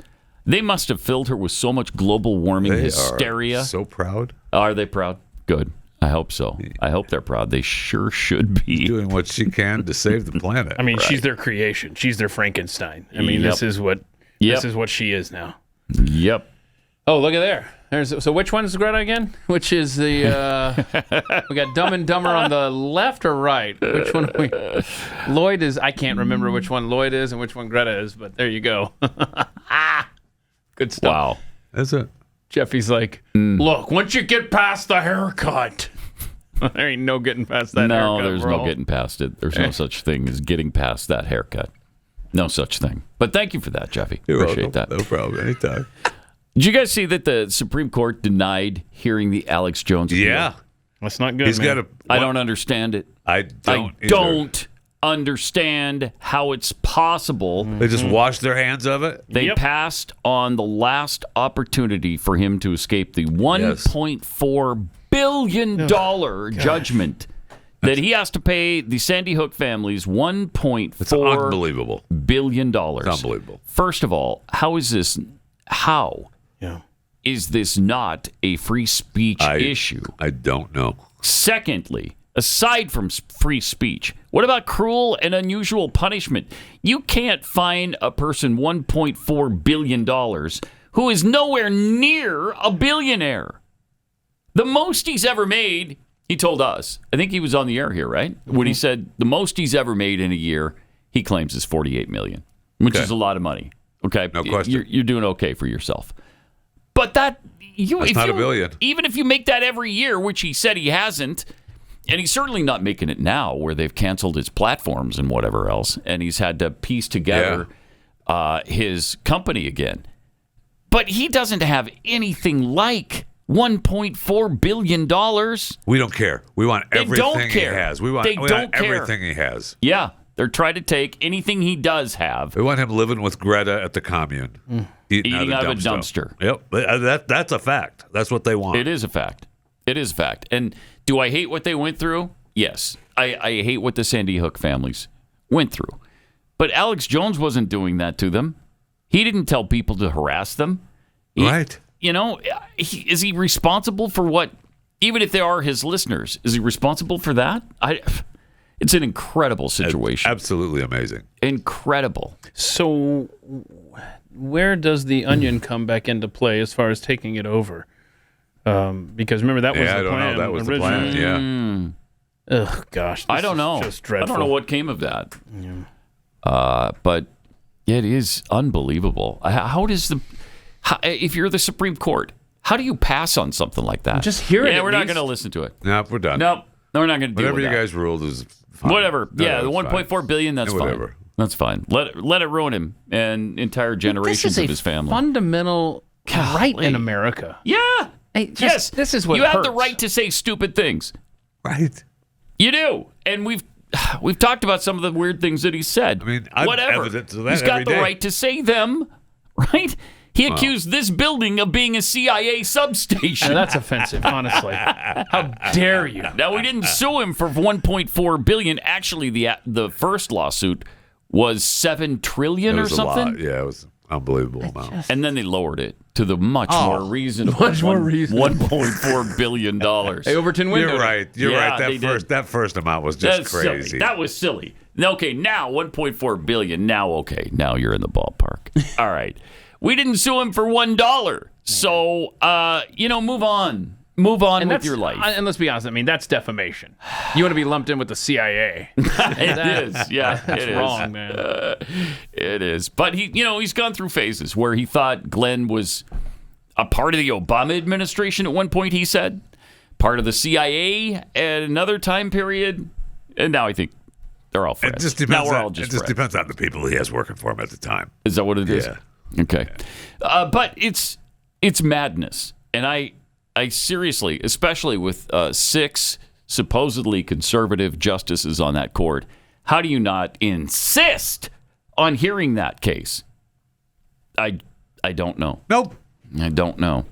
They must have filled her with so much global warming hysteria. Are so proud. Are they proud? Good. I hope so. I hope they're proud. They sure should be doing what she can to save the planet. I mean, she's their creation. She's their Frankenstein. I mean, this is what she is now. Yep. Oh, look at there. So which one is Greta again? Which is the we got Dumb and Dumber on the left or right? Which one are we? Lloyd is. I can't remember which one Lloyd is and which one Greta is, but there you go. Good stuff. Wow. That's it. Jeffy's like, look, once you get past the haircut, there ain't no getting past that haircut. No, there's no getting past it. There's no such thing as getting past that haircut. No such thing. But thank you for that, Jeffy. You're Appreciate welcome. that. No problem. Anytime. Did you guys see that the Supreme Court denied hearing the Alex Jones appeal? Yeah. That's not good, He's man. got I don't understand it. I don't understand how it's possible. They just washed their hands of it? They passed on the last opportunity for him to escape the $1.4 billion judgment that he has to pay the Sandy Hook families $1.4 billion. It's unbelievable. First of all, how is this not a free speech issue? I don't know. Secondly, aside from free speech, what about cruel and unusual punishment? You can't fine a person $1.4 billion who is nowhere near a billionaire. The most he's ever made, he told us, I think he was on the air here, right? When he said the most he's ever made in a year, he claims is $48 million, which is a lot of money. Okay, no question. You're doing okay for yourself. But that's not a billion. Even if you make that every year, which he said he hasn't, and he's certainly not making it now where they've canceled his platforms and whatever else, and he's had to piece together his company again. But he doesn't have anything like $1.4 billion. We don't care. We want everything he care. has. We want everything he has. Yeah. They're trying to take anything he does have. We want him living with Greta at the commune. Eating out of a dumpster. Yep. That's a fact. That's what they want. It is a fact. It is a fact. And do I hate what they went through? Yes. I hate what the Sandy Hook families went through. But Alex Jones wasn't doing that to them. He didn't tell people to harass them. Right. You know, is he responsible for what, even if they are his listeners, is he responsible for that? It's an incredible situation. Absolutely amazing. Incredible. So where does the Onion come back into play as far as taking it over? Because remember, that was the plan. I don't know. That was the plan, Ugh, gosh. I don't know. Just dreadful. I don't know what came of that. Yeah. But it is unbelievable. If you're the Supreme Court, how do you pass on something like that? Just hear it. Yeah, we're not going to listen to it. No, we're done. Nope. No, we're not going to do whatever you guys ruled is fine. Whatever. Yeah, the $1.4 billion, that's fine. Whatever. That's fine. Let it ruin him and entire generations of his family. Fundamental right in America. Yeah. Yes. This is what you have the right to say stupid things. Right. You do. And we've talked about some of the weird things that he said. I mean, whatever. Evidence of that He's got every the day. right to say them, right? He accused this building of being a CIA substation. And that's offensive, honestly. How dare you? Now, we didn't sue him for $1.4 billion. Actually, the first lawsuit was $7 trillion or something. Yeah, it was an unbelievable amount. And then they lowered it to the much more reasonable $1.4 billion. Hey, Overton window. You're right. You're right. That first amount was just crazy. Silly. That was silly. Okay, now $1.4 billion. Now you're in the ballpark. All right. We didn't sue him for $1. So, move on. Move on with your life. And let's be honest, I mean, that's defamation. You want to be lumped in with the CIA. It is. Yeah, that's wrong, man. It is. But he's gone through phases where he thought Glenn was a part of the Obama administration at one point, he said. Part of the CIA at another time period. And now I think they're all friends. It just depends on the people he has working for him at the time. Is that what it is? Yeah. Okay. But it's madness. And I seriously, especially with 6 supposedly conservative justices on that court, how do you not insist on hearing that case? I don't know. Nope. I don't know.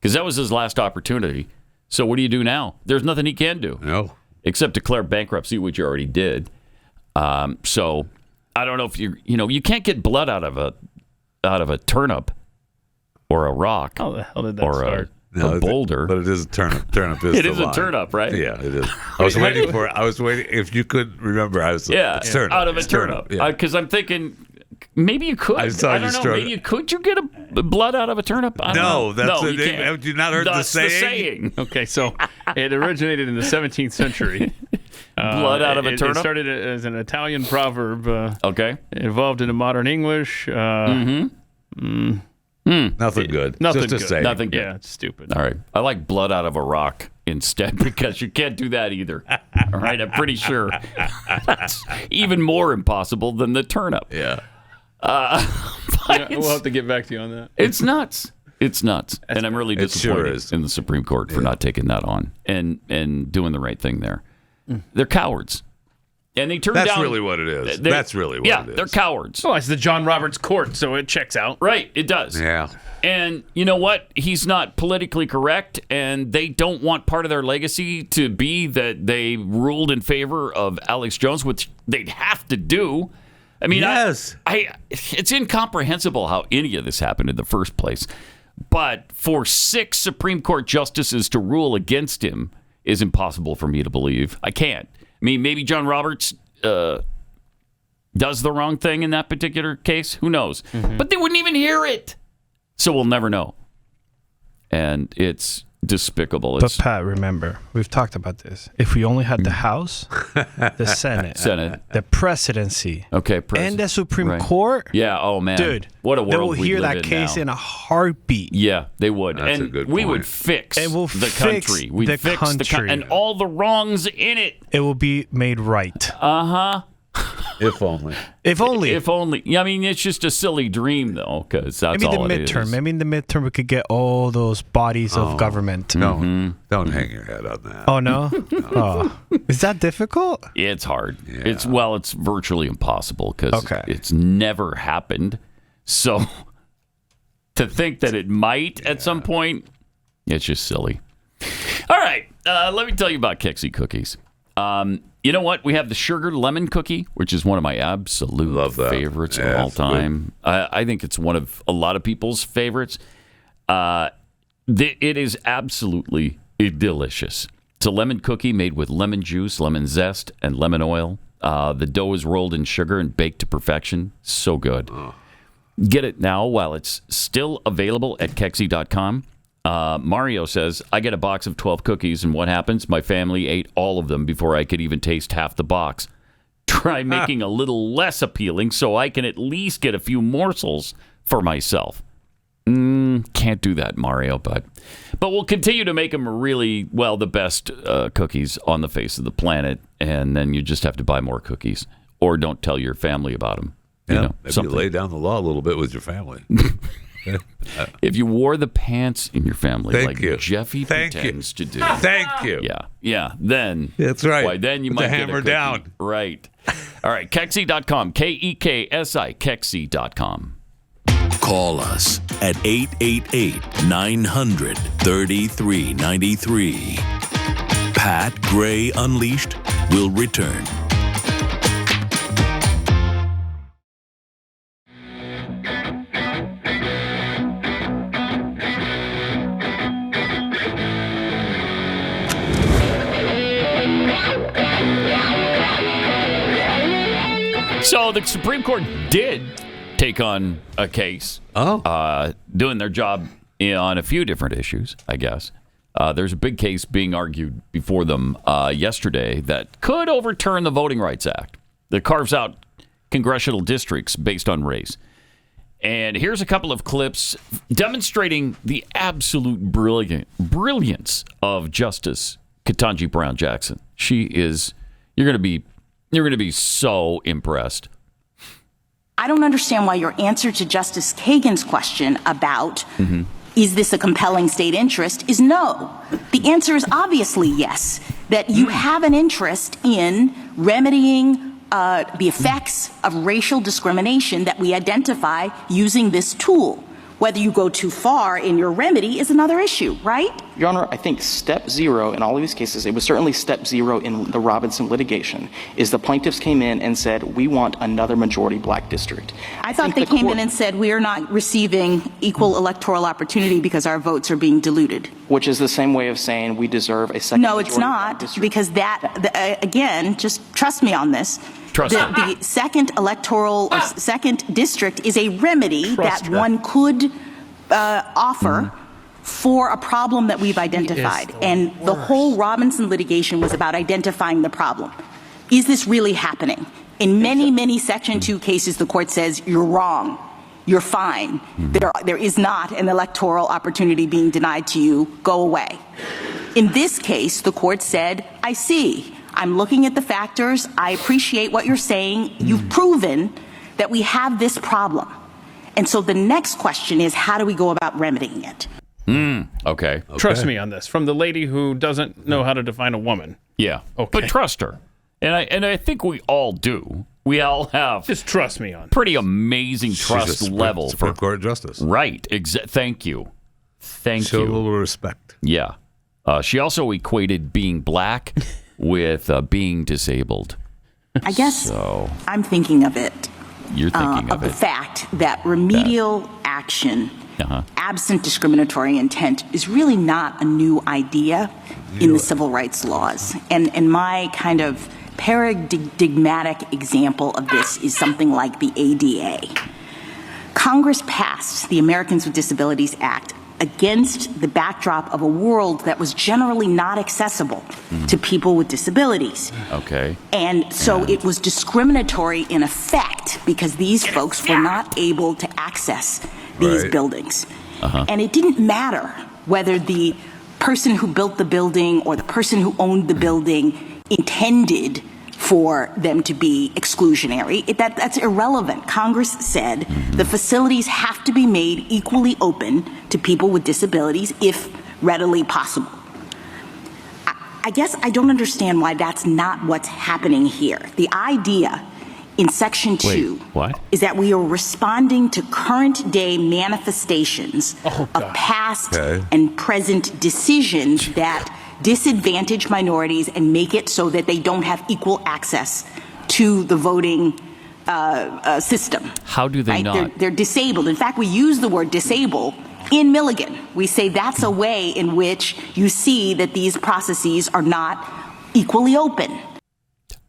Because that was his last opportunity. So what do you do now? There's nothing he can do. No. Except declare bankruptcy, which you already did. So I don't know if you can't get blood out of a turnip or a rock. How the hell did that start? No, a boulder. But it is a turnip. Turnip is It the is a line. turnip, right? Yeah, it is. I was waiting. If you couldn't remember, it's turnip. Out of a turnip. Because I'm thinking maybe you could. I don't know. Maybe could you get blood out of a turnip? I don't know. That's you can't. Have you not heard the saying? Okay, so it originated in the 17th century. Blood out of a turnip? It started as an Italian proverb. Okay. It evolved into modern English. Nothing good. Nothing Just a good. saying. Nothing good. Yeah, it's stupid. All right. I like blood out of a rock instead because you can't do that either. All right. I'm pretty sure that's even more impossible than the turnip. Yeah. We'll have to get back to you on that. It's nuts. It's nuts. And I'm really disappointed in the Supreme Court for not taking that on and doing the right thing there. They're cowards. And they turned down... That's really what it is. That's really what it is. Yeah, they're cowards. Oh, it's the John Roberts court, so it checks out. Right, it does. Yeah. And you know what? He's not politically correct, and they don't want part of their legacy to be that they ruled in favor of Alex Jones, which they'd have to do. I mean, yes. It's incomprehensible how any of this happened in the first place. But for 6 Supreme Court justices to rule against him is impossible for me to believe. I can't. I mean, maybe John Roberts does the wrong thing in that particular case. Who knows? But they wouldn't even hear it. So we'll never know. And it's despicable. But Pat, remember, we've talked about this. If we only had the House, the Senate, the presidency, and the Supreme Court, oh man, dude, what a world they will we hear live that case in a heartbeat. Yeah, they would. That's and a good we point. would fix the fix country. We'd the fix country. and all the wrongs in it. It will be made right. If only. If only. If only. Yeah, I mean, it's just a silly dream, though, because that's all it is. Maybe in the midterm we could get all those bodies of government. Don't hang your head on that. Oh, no? Is that difficult? It's hard. Yeah. It's virtually impossible because it's never happened. So to think that it might at some point, it's just silly. All right. Let me tell you about Kexi cookies. You know what? We have the sugar lemon cookie, which is one of my absolute favorites of all time. I think it's one of a lot of people's favorites. It is absolutely delicious. It's a lemon cookie made with lemon juice, lemon zest, and lemon oil. The dough is rolled in sugar and baked to perfection. So good. Get it now while it's still available at Kexi.com. Mario says, I get a box of 12 cookies, and what happens? My family ate all of them before I could even taste half the box. Try making a little less appealing so I can at least get a few morsels for myself. Can't do that, Mario, but we'll continue to make them really, the best cookies on the face of the planet, and then you just have to buy more cookies, or don't tell your family about them. Maybe you lay down the law a little bit with your family. If you wore the pants in your family Jeffy pretends to do. Thank you. Yeah. Then that's right. Why, then you might get hammer down. Right. All right. Kexi.com. KEKSI. Kexi.com. Call us at 888-900-3393. Pat Gray Unleashed will return. So the Supreme Court did take on a case, doing their job on a few different issues, I guess. There's a big case being argued before them yesterday that could overturn the Voting Rights Act that carves out congressional districts based on race. And here's a couple of clips demonstrating the absolute brilliance of Justice Ketanji Brown Jackson. She is, you're going to be so impressed. I don't understand why your answer to Justice Kagan's question about is this a compelling state interest is no. The answer is obviously yes, that you have an interest in remedying the effects of racial discrimination that we identify using this tool. Whether you go too far in your remedy is another issue, right? Your Honor, I think step zero in all of these cases, it was certainly step zero in the Robinson litigation, is the plaintiffs came in and said, we want another majority black district. I thought they came in and said, we are not receiving equal electoral opportunity because our votes are being diluted. Which is the same way of saying we deserve a second majority. No, it's not, because again, just trust me on this. The second electoral or second district is a remedy that one could offer for a problem that we've identified. And the whole Robinson litigation was about identifying the problem. Is this really happening? In many, many Section 2 cases, the court says, you're wrong. You're fine. There is not an electoral opportunity being denied to you. Go away. In this case, the court said, I see. I'm looking at the factors. I appreciate what you're saying. You've proven that we have this problem. And so the next question is, how do we go about remedying it? Okay. Trust me on this. From the lady who doesn't know how to define a woman. Yeah. Okay. But trust her. And I think we all do. We all have. Just trust me on pretty amazing trust level for court justice. Right. Thank you. Show a little respect. Yeah. She also equated being black with being disabled. I guess I'm thinking of it. You're thinking of the fact that remedial action, absent discriminatory intent, is really not a new idea in the civil rights laws. And my kind of paradigmatic example of this is something like the ADA. Congress passed the Americans with Disabilities Act against the backdrop of a world that was generally not accessible to people with disabilities. Okay. And so it was discriminatory in effect because these folks were not able to access these buildings. And it didn't matter whether the person who built the building or the person who owned the building intended for them to be exclusionary. That's irrelevant. Congress said the facilities have to be made equally open to people with disabilities if readily possible. I guess I don't understand why that's not what's happening here. The idea in Section 2 is that we are responding to current day manifestations of past and present decisions that disadvantage minorities and make it so that they don't have equal access to the voting system. How do they not? They're disabled. In fact, we use the word disable in Milligan. We say that's a way in which you see that these processes are not equally open.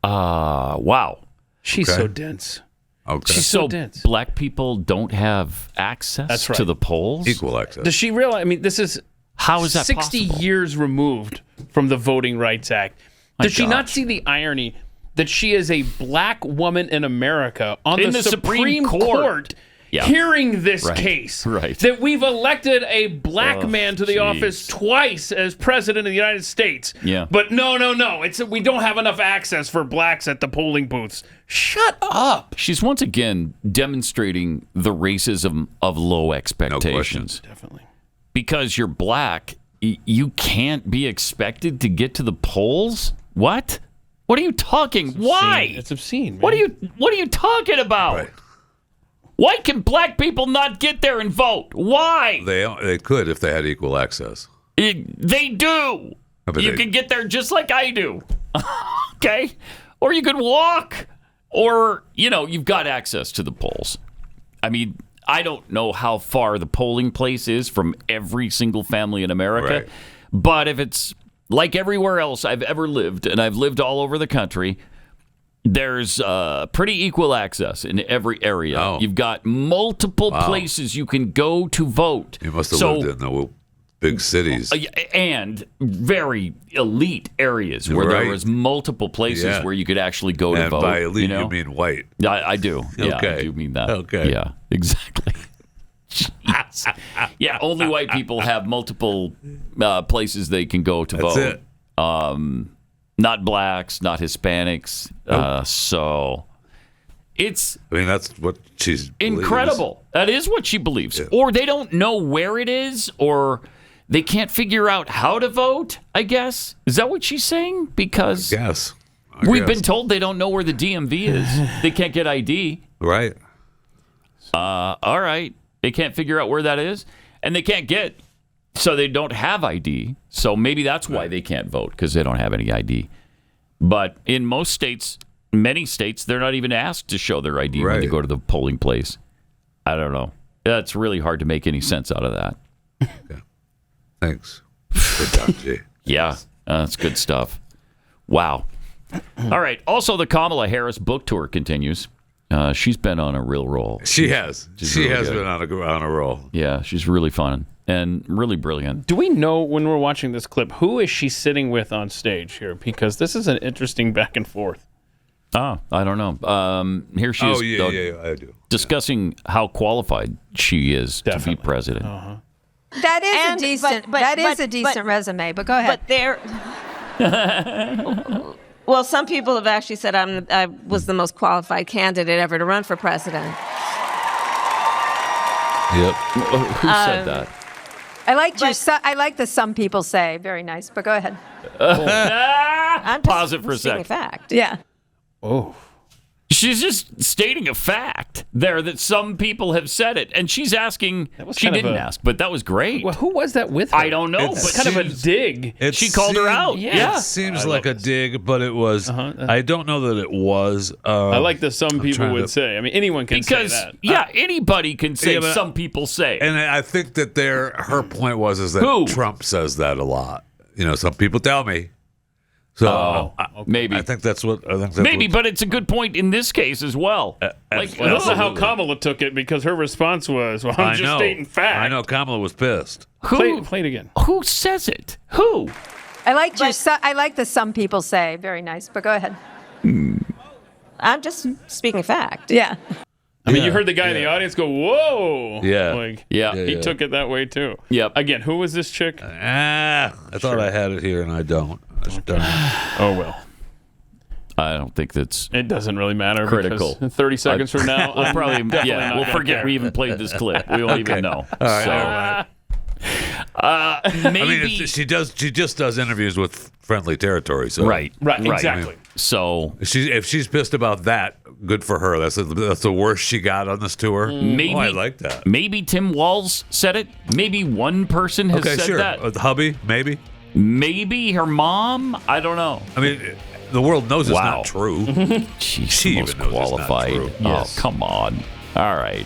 Wow. She's so dense. Okay. She's so dense. Black people don't have access to the polls? Equal access. Does she realize? I mean, this is how is that 60 possible? years removed from the Voting Rights Act. Does she not see the irony that she is a black woman in America on the Supreme Court hearing this case? Right. That we've elected a black man to the office twice as president of the United States. Yeah. But no. We don't have enough access for blacks at the polling booths. Shut up. She's once again demonstrating the racism of low expectations. No definitely. Because you're black, you can't be expected to get to the polls? What? What are you talking? Why? It's obscene, man. What are you talking about? Right. Why can black people not get there and vote? Why? They could if they had equal access. They do. You can get there just like I do. Okay? Or you could walk. Or, you've got access to the polls. I mean, I don't know how far the polling place is from every single family in America. But if it's like everywhere else I've ever lived, and I've lived all over the country, there's pretty equal access in every area. You've got multiple places you can go to vote. You must have lived in the big cities. And very elite areas where there was multiple places where you could actually go to vote. And by elite, you mean white. I do. Yeah, Okay. I do mean that. Okay. Yeah, exactly. Jeez. Yeah, only white people have multiple places they can go to vote. That's it. Not blacks, not Hispanics. So it's... I mean, that's what she's incredible. That is what she believes. Yeah. Or they don't know where it is, or they can't figure out how to vote, I guess. Is that what she's saying? Because we've been told they don't know where the DMV is. They can't get ID. Right. All right. They can't figure out where that is, and they can't get, so they don't have ID. So maybe that's why they can't vote, because they don't have any ID. But in most states, many states, they're not even asked to show their ID when they go to the polling place. I don't know. That's really hard to make any sense out of that. Okay. Thanks. Ketanji. Yeah, that's good stuff. Wow. All right. Also, the Kamala Harris book tour continues. She's been on a real roll. She has. She really has good. been on a roll. Yeah, she's really fun and really brilliant. Do we know, when we're watching this clip, who is she sitting with on stage here? Because this is an interesting back and forth. Oh, I don't know. Here she is. I do. Discussing how qualified she is to be president. That is a decent. That is a decent resume. But go ahead. But there. Well, some people have actually said I was the most qualified candidate ever to run for president. Yep. Who said that? I like the some people say. Very nice. But go ahead. I'm Pause it for a stating second. fact. Yeah. Oh. She's just stating a fact there that some people have said it, and she's asking. She didn't ask, but that was great. Well, who was that with her? I don't know, It's but kind of a dig. She called her out. Yeah. It seems like a dig, but it was. I don't know that it was. I like that some people would say. I mean, anyone can say that. Yeah, anybody can say but some people say. And I think that her point was that Who? Trump says that a lot. You know, some people tell me. So maybe I think that's what. Maybe, but it's a good point in this case as well. Like, I don't know how Kamala took it, because her response was, "Well, I'm just stating fact." I know Kamala was pissed. Play it again. Who says it? Who? I like the some people say. Very nice. But go ahead. I'm just speaking fact. Yeah. I mean, you heard the guy in the audience go, "Whoa!" Yeah. Like, yeah. He took it that way too. Yep. Again, who was this chick? I thought I had it here, and I don't. Oh well. I don't think that's. It doesn't really matter. Critical. 30 seconds from now, we'll probably we'll forget we even played this clip. We won't even know. All right. Maybe I mean, she just does interviews with friendly territory. So right, exactly. So if she's pissed about that, good for her. That's the worst she got on this tour. Maybe I like that. Maybe Tim Walz said it. Maybe one person has said that. Hubby, maybe. Maybe her mom. I don't know. I mean, the world knows it's not true. She's the most qualified. Yes. Oh, come on. All right.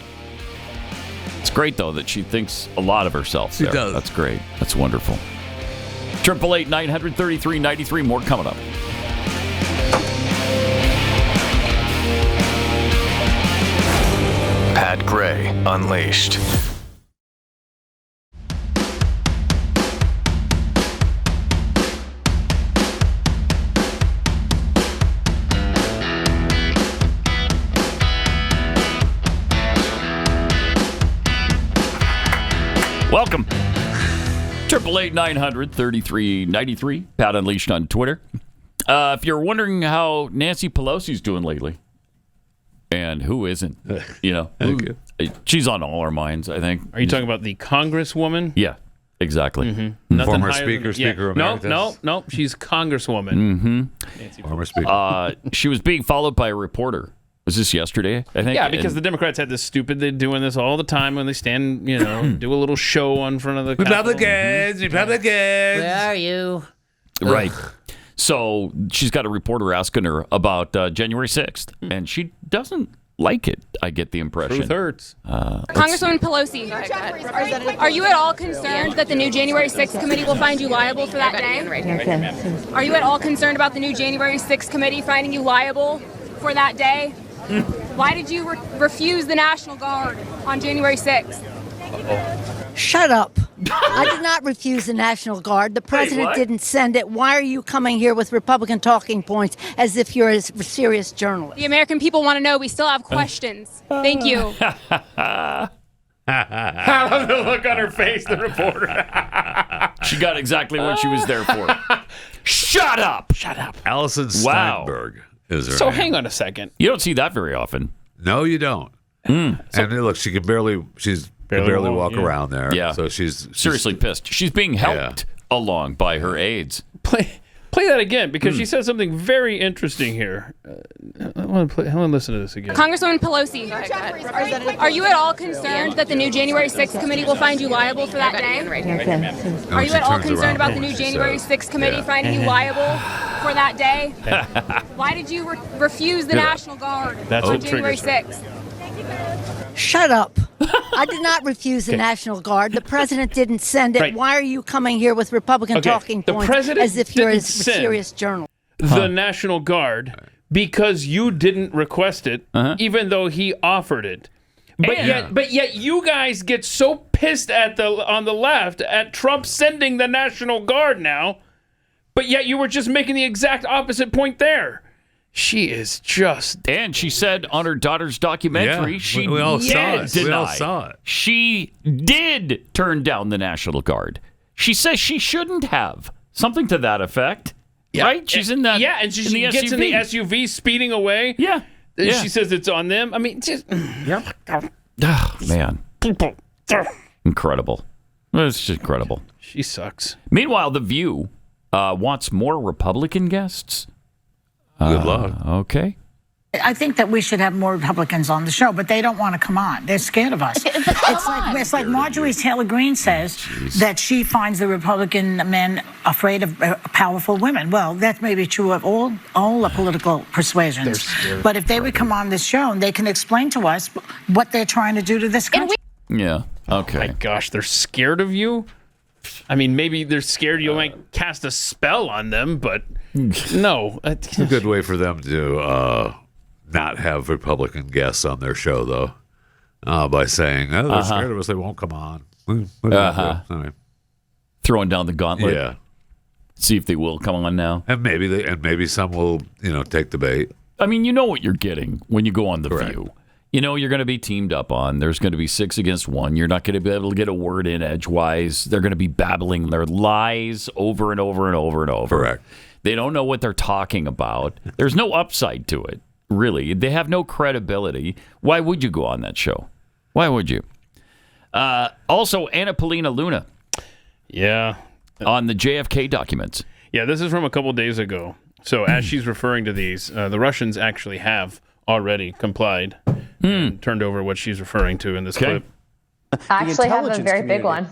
It's great, though, that she thinks a lot of herself. She does. That's great. That's wonderful. 888-933-93. More coming up. Pat Gray Unleashed. Welcome. 888-900-3393. Pat Unleashed on Twitter. If you're wondering how Nancy Pelosi's doing lately, and who isn't, she's on all our minds, I think. Are you talking about the Congresswoman? Yeah, exactly. Mm-hmm. Former Speaker of Emeritus. No, she's Congresswoman. Mm-hmm. Nancy Former Speaker. She was being followed by a reporter. Was this yesterday, I think? Yeah, because the Democrats had this stupid, they're doing this all the time when they stand, do a little show in front of the Republicans. Where are you? Right. So she's got a reporter asking her about January 6th, and she doesn't like it, I get the impression. Truth hurts. Congresswoman Pelosi, are you at all concerned that the new January 6th committee will find you liable for that day? Are you at all concerned about the new January 6th committee finding you liable for that day? Why did you refuse the National Guard on January 6th? Shut up. I did not refuse the National Guard. The president didn't send it. Why are you coming here with Republican talking points as if you're a serious journalist? The American people want to know. We still have questions. Thank you. I love the look on her face, the reporter. She got exactly what she was there for. Shut up! Shut up. Allison Steinberg is her So name. hang on a second. You don't see that very often. No, you don't. And look, she can barely walk around there. Yeah. So she's seriously pissed. She's being helped along by her aides. Play Play that again, because she says something very interesting here. I want to listen to this again. Congresswoman Pelosi, are you at all concerned that the new January 6th committee will find you liable for that day? Are you at all concerned about the new January 6th committee finding you liable for that day? Why did you refuse the National Guard on January 6th? Shut up. I did not refuse the National Guard. The president didn't send it. Right. Why are you coming here with Republican talking points as if you're a serious journalist? The National Guard, because you didn't request it, even though he offered it. But yet you guys get so pissed on the left at Trump sending the National Guard now, but yet you were just making the exact opposite point there. She is just... And she said on her daughter's documentary, we all saw it. We all saw it. She did turn down the National Guard. She says she shouldn't have. Something to that effect. Yeah. Right? She's in that. Yeah, and she gets in the SUV speeding away. Yeah. She says it's on them. I mean, just... Oh, man. Incredible. It's just incredible. She sucks. Meanwhile, The View wants more Republican guests. Good luck. Okay. I think that we should have more Republicans on the show, but they don't want to come on. They're scared of us. It's like Marjorie Taylor Greene says that she finds the Republican men afraid of powerful women. Well, that may be true of all the political persuasions. But if they would come on this show and they can explain to us what they're trying to do to this country. Yeah. Okay. Oh my gosh, they're scared of you? I mean, maybe they're scared you might cast a spell on them, but no. It's a good way for them to not have Republican guests on their show, though, by saying, they're scared of us, they won't come on. Right. Throwing down the gauntlet. Yeah. See if they will come on now. And maybe some will, take the bait. I mean, you know what you're getting when you go on The View. You know you're going to be teamed up on. There's going to be 6 against 1. You're not going to be able to get a word in edgewise. They're going to be babbling their lies over and over and over and over. Correct. They don't know what they're talking about. There's no upside to it, really. They have no credibility. Why would you go on that show? Why would you? Also, Paulina Luna. Yeah. On the JFK documents. Yeah, this is from a couple days ago. So as she's referring to these, the Russians actually have already complied and turned over what she's referring to in this clip. I actually have a very big one.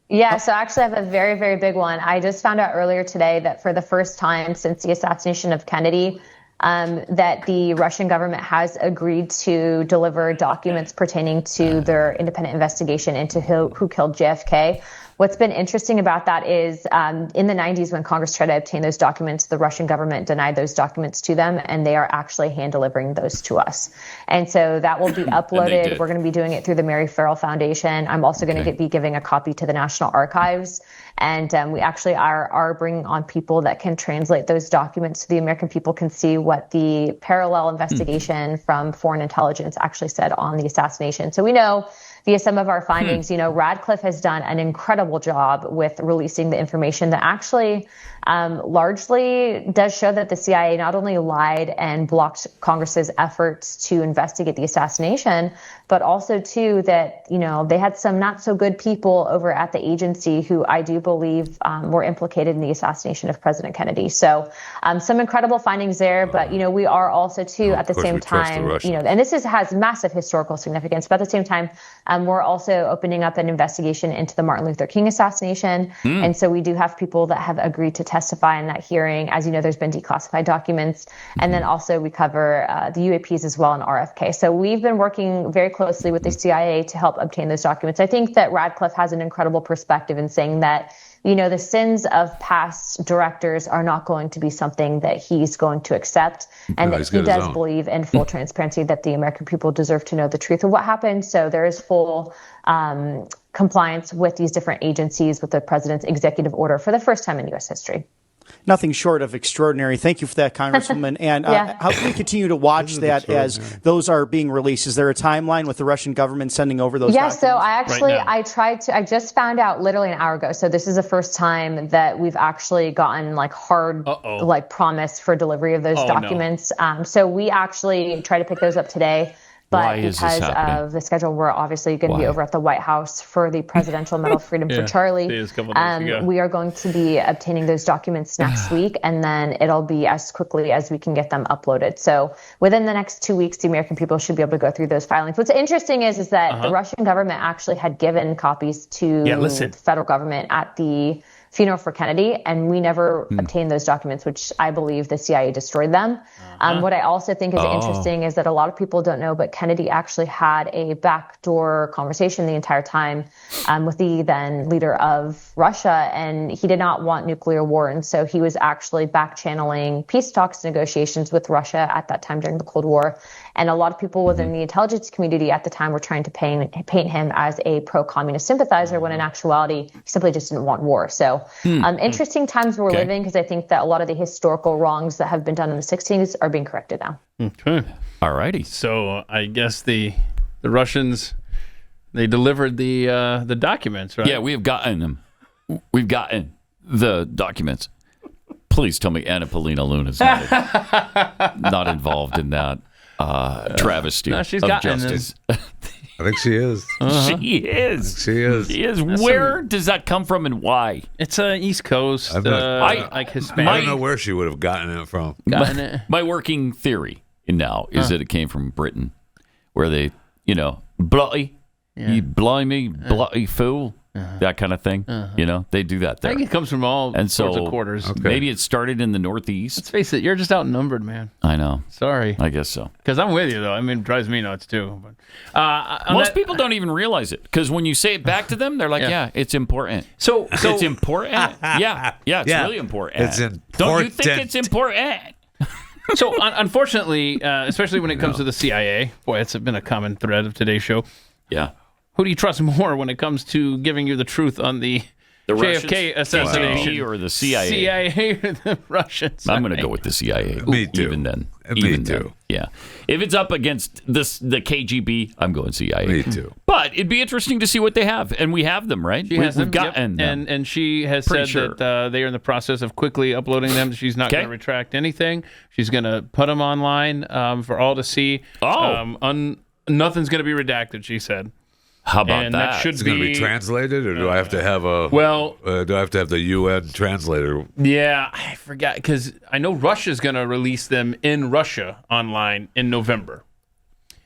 Yeah, so I actually have a very, very big one. I just found out earlier today that for the first time since the assassination of Kennedy, that the Russian government has agreed to deliver documents pertaining to their independent investigation into who killed JFK. What's been interesting about that is in the 90s when Congress tried to obtain those documents, the Russian government denied those documents to them, and they are actually hand-delivering those to us. And so that will be uploaded. We're going to be doing it through the Mary Farrell Foundation. I'm also going to be giving a copy to the National Archives. And we actually are bringing on people that can translate those documents so the American people can see what the parallel investigation from foreign intelligence actually said on the assassination. So we know via some of our findings, Radcliffe has done an incredible job with releasing the information that actually largely does show that the CIA not only lied and blocked Congress's efforts to investigate the assassination, but also, too, that, they had some not so good people over at the agency who I do believe were implicated in the assassination of President Kennedy. So some incredible findings there. But, we are also, too, at the same time, and this has massive historical significance. But at the same time, we're also opening up an investigation into the Martin Luther King assassination. And so we do have people that have agreed to testify in that hearing. As you know, there's been declassified documents. And then also we cover the UAPs as well and RFK. So we've been working very closely with the CIA to help obtain those documents. I think that Radcliffe has an incredible perspective in saying that, the sins of past directors are not going to be something that he's going to accept, and that he does believe in full transparency that the American people deserve to know the truth of what happened. So there is full compliance with these different agencies with the president's executive order for the first time in U.S. history. Nothing short of extraordinary. Thank you for that, Congresswoman. And how can we continue to watch that as those are being released? Is there a timeline with the Russian government sending over those documents? So I just found out literally an hour ago. So this is the first time that we've actually gotten hard promise for delivery of those documents. So we actually tried to pick those up today. But because of the schedule, we're obviously going to be over at the White House for the Presidential Medal of Freedom for Charlie. We are going to be obtaining those documents next week, and then it'll be as quickly as we can get them uploaded. So within the next 2 weeks, the American people should be able to go through those filings. What's interesting is that the Russian government actually had given copies to the federal government at the funeral for Kennedy, and we never obtained those documents, which I believe the CIA destroyed them. What I also think is interesting is that a lot of people don't know, but Kennedy actually had a backdoor conversation the entire time with the then leader of Russia, and he did not want nuclear war. And so he was actually back channeling peace talks negotiations with Russia at that time during the Cold War. And a lot of people within the intelligence community at the time were trying to paint him as a pro-communist sympathizer, when in actuality, he simply just didn't want war. So interesting times we're living, because I think that a lot of the historical wrongs that have been done in the 60s are being corrected now. Okay. All righty. So I guess the Russians, they delivered the documents, right? Yeah, we have gotten them. We've gotten the documents. Please tell me Paulina Luna is not involved in that travesty of justice. I think she is. She is. She is. She is. Where does that come from and why? It's East Coast, like Hispanic. I don't know where she would have gotten it from. My working theory now is that it came from Britain, where they, bloody, you blimey, bloody fool. That kind of thing. They do that there. I think it comes from all sorts of quarters. Maybe it started in the Northeast. Let's face it, you're just outnumbered, man. I know. Sorry. I guess so. Because I'm with you, though. I mean, it drives me nuts, too. But, most people don't even realize it, because when you say it back to them, they're like, yeah it's important. So it's important? Yeah, it's really important. It's important. Don't you think it's important? So, unfortunately, especially when it comes to the CIA, boy, it's been a common thread of today's show. Yeah. Who do you trust more when it comes to giving you the truth on the JFK assassination? Or the CIA? CIA or the Russians? I'm going to go with the CIA. Me too. Even then. Me too. Yeah. If it's up against the KGB, I'm going CIA. Me too. But it'd be interesting to see what they have. And we have them, right? We've gotten them. And she has said that they are in the process of quickly uploading them. She's not going to retract anything. She's going to put them online for all to see. Nothing's going to be redacted, she said. How about that? Should it's going to be translated, or do I have to have do I have to have the UN translator? Yeah, I forgot, because I know Russia's going to release them in Russia online in November,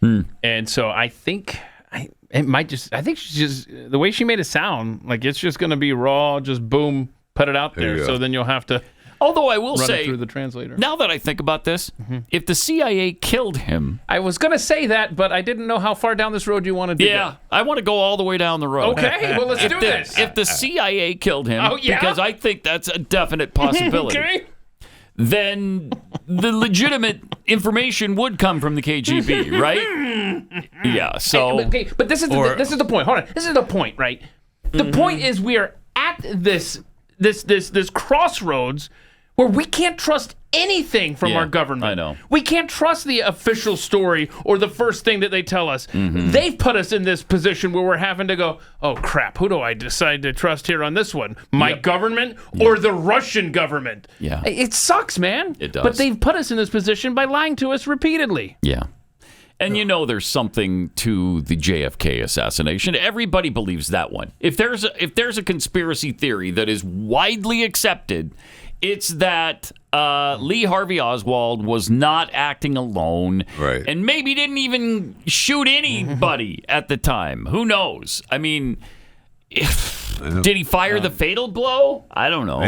and so I think she's just, the way she made it sound like it's just going to be raw, just boom, put it out there. So then you'll have to. Although I will run say, it through the translator. Now that I think about this, if the CIA killed him... I was going to say that, but I didn't know how far down this road you wanted to go. Yeah, I want to go all the way down the road. Okay, well, let's do this. If the CIA killed him, because I think that's a definite possibility, then the legitimate information would come from the KGB, right? Yeah, so... Okay, but this is the point. Hold on. This is the point, right? The point is we are at this crossroads where we can't trust anything from our government. I know. We can't trust the official story or the first thing that they tell us. They've put us in this position where we're having to go, oh, crap, who do I decide to trust here on this one? My government or the Russian government? Yeah. It sucks, man. It does. But they've put us in this position by lying to us repeatedly. Yeah. And there's something to the JFK assassination. Everybody believes that one. If there's a conspiracy theory that is widely accepted, it's that Lee Harvey Oswald was not acting alone, right, and maybe didn't even shoot anybody at the time. Who knows? I mean, did he fire the fatal blow? I don't know.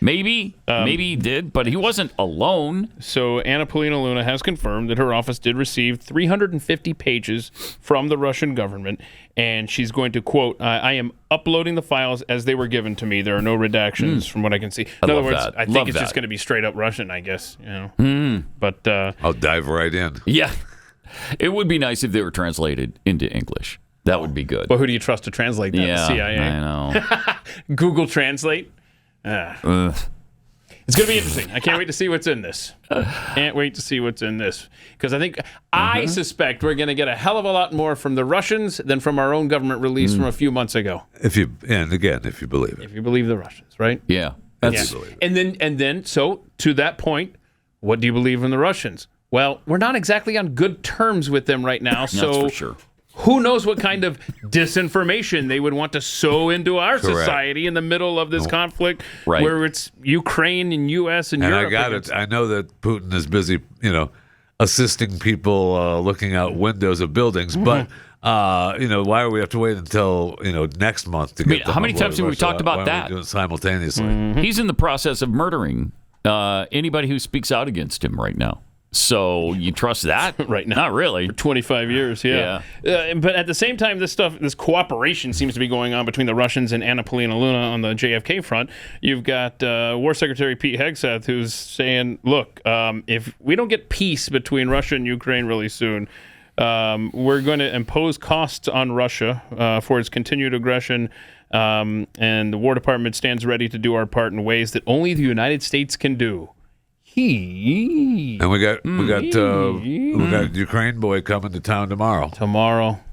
Maybe he did, but he wasn't alone. So Paulina Luna has confirmed that her office did receive 350 pages from the Russian government, and she's going to, quote, I am uploading the files as they were given to me. There are no redactions from what I can see. In other words, I think it's just going to be straight up Russian, I guess. But I'll dive right in. Yeah. It would be nice if they were translated into English. That would be good. Well, who do you trust to translate that? Yeah, the CIA? I know. Google Translate? It's going to be interesting. I can't wait to see what's in this. Because I suspect we're going to get a hell of a lot more from the Russians than from our own government release from a few months ago. If you believe it. If you believe the Russians, right? Yeah. And then, so to that point, what do you believe in the Russians? Well, we're not exactly on good terms with them right now, so That's for sure. who knows what kind of disinformation they would want to sow into our Correct. society in the middle of this conflict, where it's Ukraine and U.S. and Europe. I got it. I know that Putin is busy, assisting people looking out windows of buildings, but. Why do we have to wait until next month to get? How many times have we talked about that? Do it simultaneously. He's in the process of murdering anybody who speaks out against him right now. So you trust that right now? Not really. For 25 years, yeah. But at the same time, this cooperation seems to be going on between the Russians and Paulina Luna on the JFK front. You've got War Secretary Pete Hegseth who's saying, look, if we don't get peace between Russia and Ukraine really soon, we're going to impose costs on Russia for its continued aggression, and the War Department stands ready to do our part in ways that only the United States can do. And we got Ukraine boy coming to town tomorrow.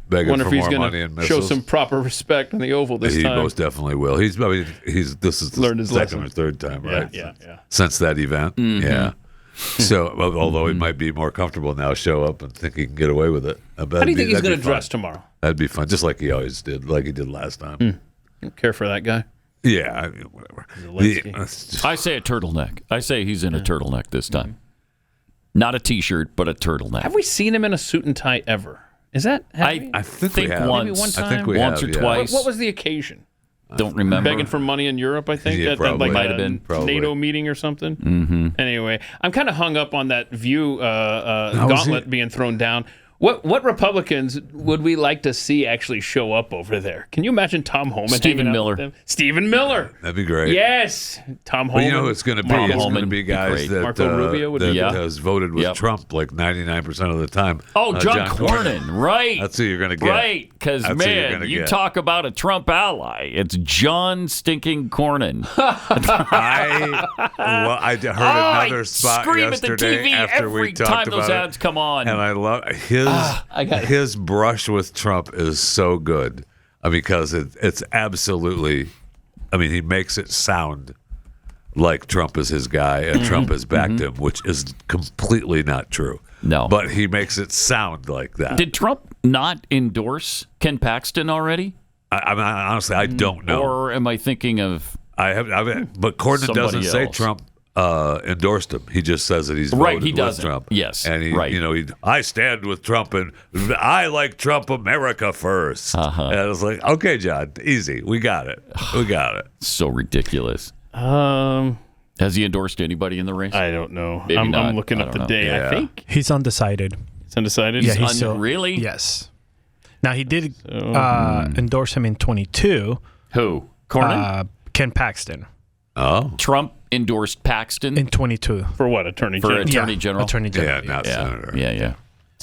Begging Wonder for if he's more gonna money and missiles. show some proper respect in the Oval this He time. most definitely will. This is the Learned his second lesson. or third time, right? Yeah. Since that event, yeah. So, although he might be more comfortable now, show up and think he can get away with it. How do you think he's going to dress tomorrow? That'd be fun, just like he always did, like he did last time. Don't care for that guy. Yeah, I mean, whatever. I say a turtleneck. I say he's in a turtleneck this time. Not a T-shirt, but a turtleneck. Have we seen him in a suit and tie ever? Is that? I think we have. once. Maybe one time? I think we once have, or yeah. twice. What was the occasion? Don't remember. Begging for money in Europe, I think. Yeah, At probably. like Might a have been. NATO meeting or something. Mm-hmm. Anyway, I'm kind of hung up on that View gauntlet being thrown down. What Republicans would we like to see actually show up over there? Can you imagine Tom Homan? Stephen hanging out Miller. with them? Stephen Miller. That'd be great. Yes, Tom Well, Homan. you know who it's going to be? It's going to be guys that, Marco Rubio would that be. has voted with Trump like 99% of the time. Oh, John Cornyn, right. That's who you're going to get. Right, because, man, you talk about a Trump ally. It's John stinking Cornyn. I heard another spot scream at the yesterday TV after every we talked time about those it. ads come on. And I love his brush with Trump is so good because it's absolutely, he makes it sound like Trump is his guy and Trump has backed him, which is completely not true. No. But he makes it sound like that. Did Trump not endorse Ken Paxton already? Honestly, I don't know. Or am I thinking of but Cornyn somebody doesn't say else? Trump endorsed him. He just says that he's Right, voted he with doesn't. Trump. Yes, and right. I stand with Trump and I like Trump America first. And I was like, okay, John, easy. We got it. So ridiculous. Has he endorsed anybody in the race? I don't know. Maybe I'm not. looking I up don't know. today. Yeah. I think He's undecided. it's undecided. Yeah, he's still really? Yes. Now he did endorse him in 22. Who? Cornyn? Ken Paxton. Oh, Trump endorsed Paxton in 22 for what? Attorney for General. Attorney General. Attorney General. yeah, not senator. Yeah.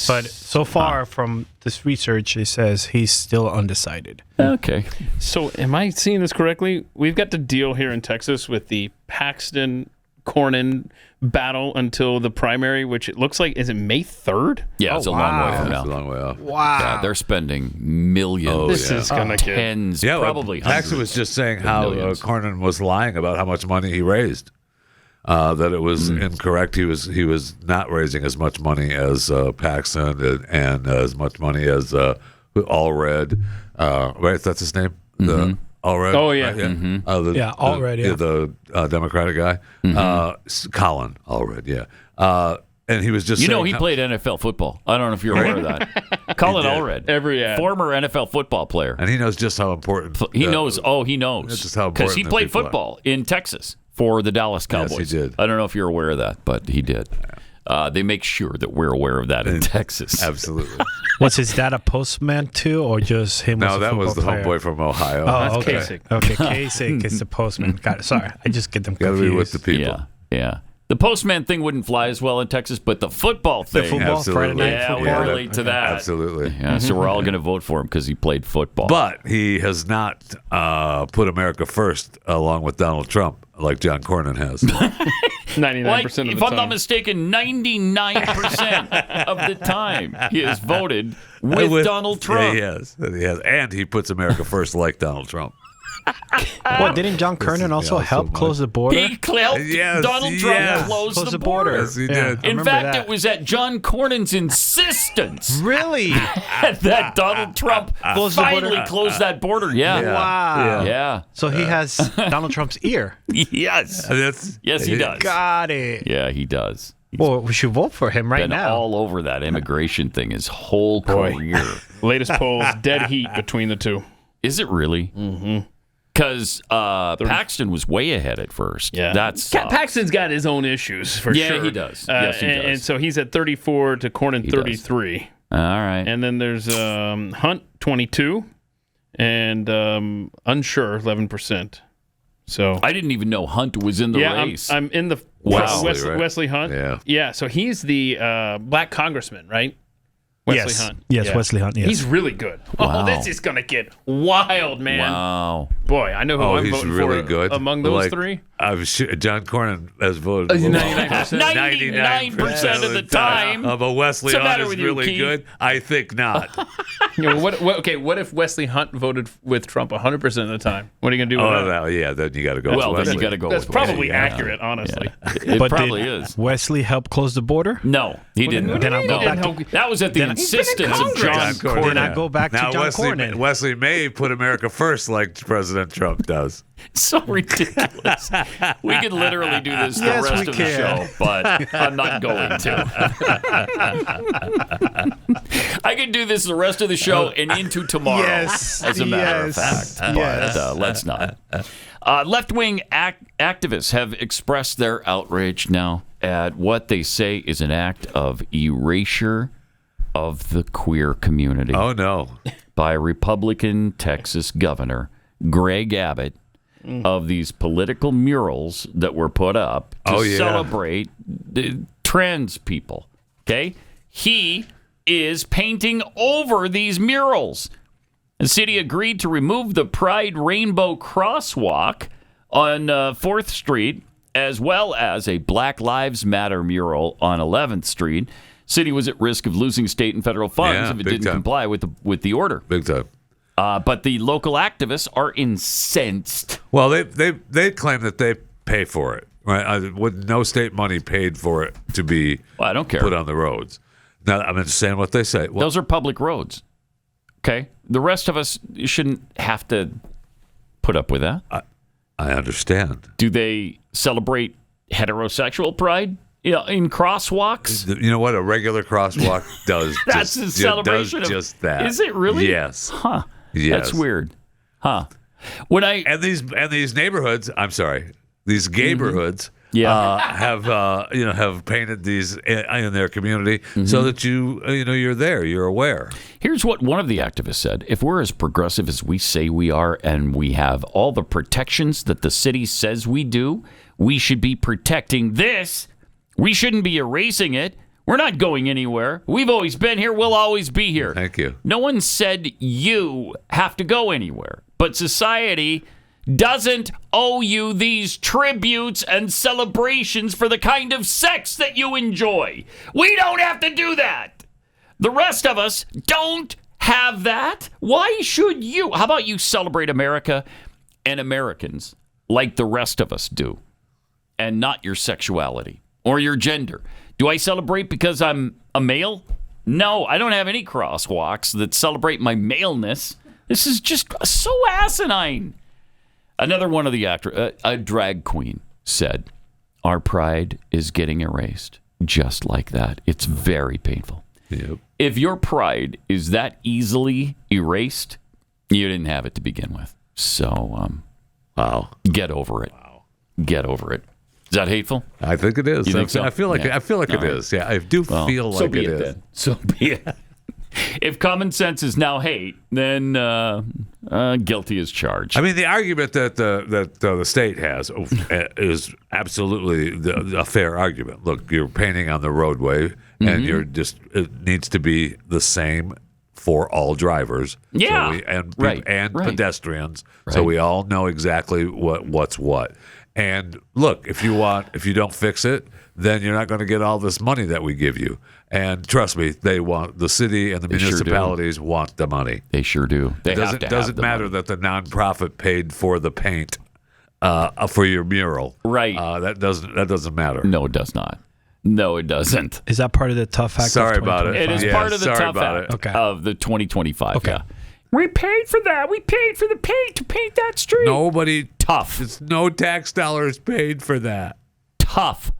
But so far from this research, it says he's still undecided. Okay. So am I seeing this correctly? We've got to deal here in Texas with the Paxton-Cornyn battle until the primary, which it looks like, is it May 3rd? Yeah, it's a long way from It's now. a long way off. Wow. Yeah, they're spending millions. This is going to get... Tens, Yeah, probably Paxton was just saying how millions. Cornyn was lying about how much money he raised. That it was incorrect. He was not raising as much money as Paxton and as much money as Allred. Right, that's his name. The Allred. Oh yeah, right? Allred. Yeah. The Democratic guy, Colin Allred. Yeah. And he was just saying he played NFL football. I don't know if you're aware of that. Colin Allred, every ad. former NFL football player. and he knows just how important He knows. He knows. That's just how Because he important played the people are. football in Texas for the Dallas Cowboys. Yes, he did. I don't know if you're aware of that, but he did. They make sure that we're aware of that in Texas. Absolutely. Was his dad a postman too, or just him? No, as a that was the football player? homeboy from Ohio. Oh, That's okay. Kasich. Okay, Kasich is the postman. Got it. Sorry, I just get them Got to confused. be with the people. Yeah. The postman thing wouldn't fly as well in Texas, but the football thing. football, Friday night Yeah, football. we relate to that. Absolutely. Yeah, so we're all going to vote for him because he played football. But he has not put America first along with Donald Trump like John Cornyn has. 99% of the if time. I'm not mistaken, 99% of the time he has voted with Donald Trump. Yeah, he has. And he puts America first like Donald Trump. Well, didn't John Cornyn also help close the border? He helped Donald Trump close the border. Yes, he did. In fact, it was at John Cornyn's insistence. Really? that Donald Trump finally closed that border. Yeah. Wow. Yeah. So he has Donald Trump's ear. Yes. Yes, he does. Got it. Yeah, he does. Well, we should vote for him right now. All over that immigration thing his whole career. Latest polls, dead heat between the two. Is it really? Mm-hmm. Because Paxton was way ahead at first. Yeah, Paxton's got his own issues for sure. Yeah, he does. Yes, he does. And so he's at 34 to Cornyn 33. All right. And then there's Hunt 22 and unsure 11%. So I didn't even know Hunt was in the race. I'm in the Wesley Hunt. Yeah. So he's the black congressman, right? Wesley Hunt. Yes, Wesley Hunt. Yes. He's really good. Wow. Oh, this is gonna get wild, man. Wow. Boy, I know who I'm voting really for good. among those three. John Cornyn has voted 99% of the time. But Wesley Hunt is really good. I think not. What if Wesley Hunt voted with Trump 100% of the time? What are you gonna do with that? Well, yeah, then you got to go. Well, with then Wesley. you got to go. That's with probably Wesley. accurate, honestly. It probably is. Wesley help close the border? No, he didn't. Then I'll go back to that was at the insistence of John Cornyn. Then I go back to John Cornyn. Wesley may put America first like President Trump does. So ridiculous. We could literally do this the rest of the show, but I'm not going to. I could do this the rest of the show and into tomorrow, as a matter of fact. But let's not. Left-wing activists have expressed their outrage now at what they say is an act of erasure of the queer community. Oh, no. By Republican Texas Governor Greg Abbott of these political murals that were put up to celebrate trans people. Okay? He is painting over these murals. The city agreed to remove the Pride Rainbow Crosswalk on 4th Street, as well as a Black Lives Matter mural on 11th Street. City was at risk of losing state and federal funds if it didn't comply with the order. Big time. But the local activists are incensed. Well, they claim that they pay for it, right? With no state money paid for it to be I don't care. Put on the roads. Now, I'm just saying what they say. Well, those are public roads. Okay? The rest of us shouldn't have to put up with that. I understand. Do they celebrate heterosexual pride? In crosswalks? You know what a regular crosswalk does? That's a celebration does just that. Is it really? Yes. Huh. Yes. That's weird. Huh. And these neighborhoods, I'm sorry, these neighborhoods have painted these in their community so that you're there, you're aware. Here's what one of the activists said: if we're as progressive as we say we are, and we have all the protections that the city says we do, we should be protecting this. We shouldn't be erasing it. We're not going anywhere. We've always been here. We'll always be here. Thank you. No one said you have to go anywhere. But society doesn't owe you these tributes and celebrations for the kind of sex that you enjoy. We don't have to do that. The rest of us don't have that. Why should you? How about you celebrate America and Americans like the rest of us do, and not your sexuality or your gender? Do I celebrate because I'm a male? No, I don't have any crosswalks that celebrate my maleness. This is just so asinine. Another one of the actors, a drag queen, said, "Our pride is getting erased just like that. It's very painful." Yep. If your pride is that easily erased, you didn't have it to begin with. So, wow, get over it. Get over it. Is that hateful? I think it is. You think so? I feel like it is. Yeah, I do feel like it is. Then. So be it. If common sense is now hate, then guilty as charged. I mean, the argument that the state has is absolutely a fair argument. Look, you're painting on the roadway, and you're it needs to be the same for all drivers. Yeah. And pedestrians. Right. So we all know exactly what's what. And look, if you don't fix it, then you're not going to get all this money that we give you. And trust me, the city and the municipalities want the money. They sure do. It doesn't matter that the nonprofit paid for the paint for your mural. Right. That doesn't matter. No, it does not. No, it doesn't. Is that part of the tough act? Sorry about it. It is part of the tough act of the 2025. Okay. Yeah. We paid for that. We paid for the paint to paint that street. Nobody tough. It's no tax dollars paid for that. Tough.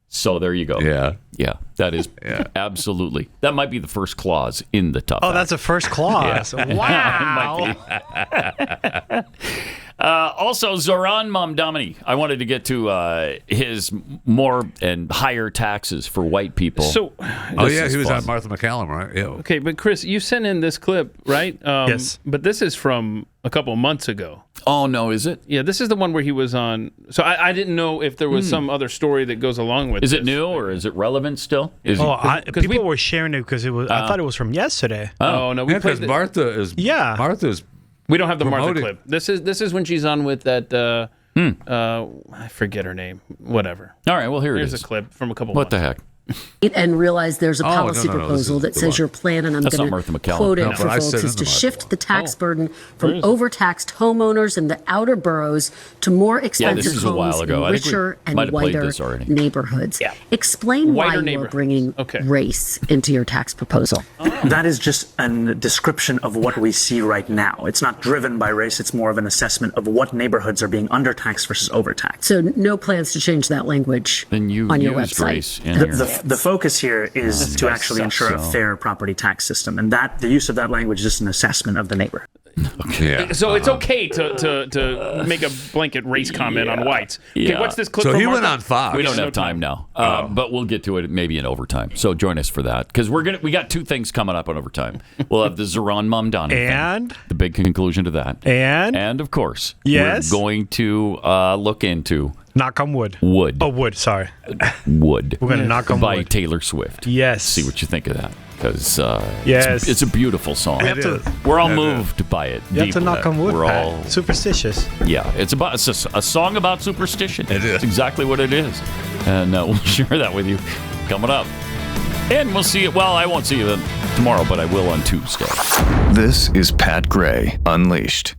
So there you go. Yeah. Yeah. That is absolutely. That might be the first clause in the tough act. That's the first clause. Wow. Also, Zoran Mamdani. I wanted to get to his more and higher taxes for white people. So, he was on Martha McCallum, right? Yeah. Okay, but Chris, you sent in this clip, right? Yes. But this is from a couple months ago. Oh, no, is it? Yeah, this is the one where he was on. So I didn't know if there was some other story that goes along with it. Is it new or is it relevant still? People were sharing it because it was. I thought it was from yesterday. Oh no, because Martha's. We don't have the Martha promoting. clip. This is when she's on with that. I forget her name. Whatever. All right. Well, here's a clip from a couple. What the heck? And realize there's a policy proposal that says your plan, and I'm going to quote it for folks, is to shift the tax burden from overtaxed homeowners in the outer boroughs to more expensive homes in richer and whiter neighborhoods. Yeah. Explain why you're bringing race into your tax proposal. That is just a description of what we see right now. It's not driven by race. It's more of an assessment of what neighborhoods are being undertaxed versus overtaxed. So no plans to change that language on your website. The focus here is to actually ensure a fair property tax system, and that the use of that language is just an assessment of the neighborhood. Okay. Yeah. So it's okay to make a blanket race comment on whites. Okay, what's this clip? So from he Martha? went on Fox. We don't have time now, but we'll get to it maybe in overtime. So join us for that because we got two things coming up on overtime. We'll have the Zoran Mamdani and the big conclusion to that, and of course, we're going to look into. Knock on wood. Wood. Oh, wood. Sorry. Wood. We're going to knock on wood. By Taylor Swift. Yes. See what you think of that. Because yes. it's a beautiful song. We're all moved by it. You have to knock on wood. We're all superstitious. Yeah. It's a song about superstition. It is. It's exactly what it is. And we'll share that with you coming up. And we'll see it. Well, I won't see you tomorrow, but I will on Tuesday. This is Pat Gray Unleashed.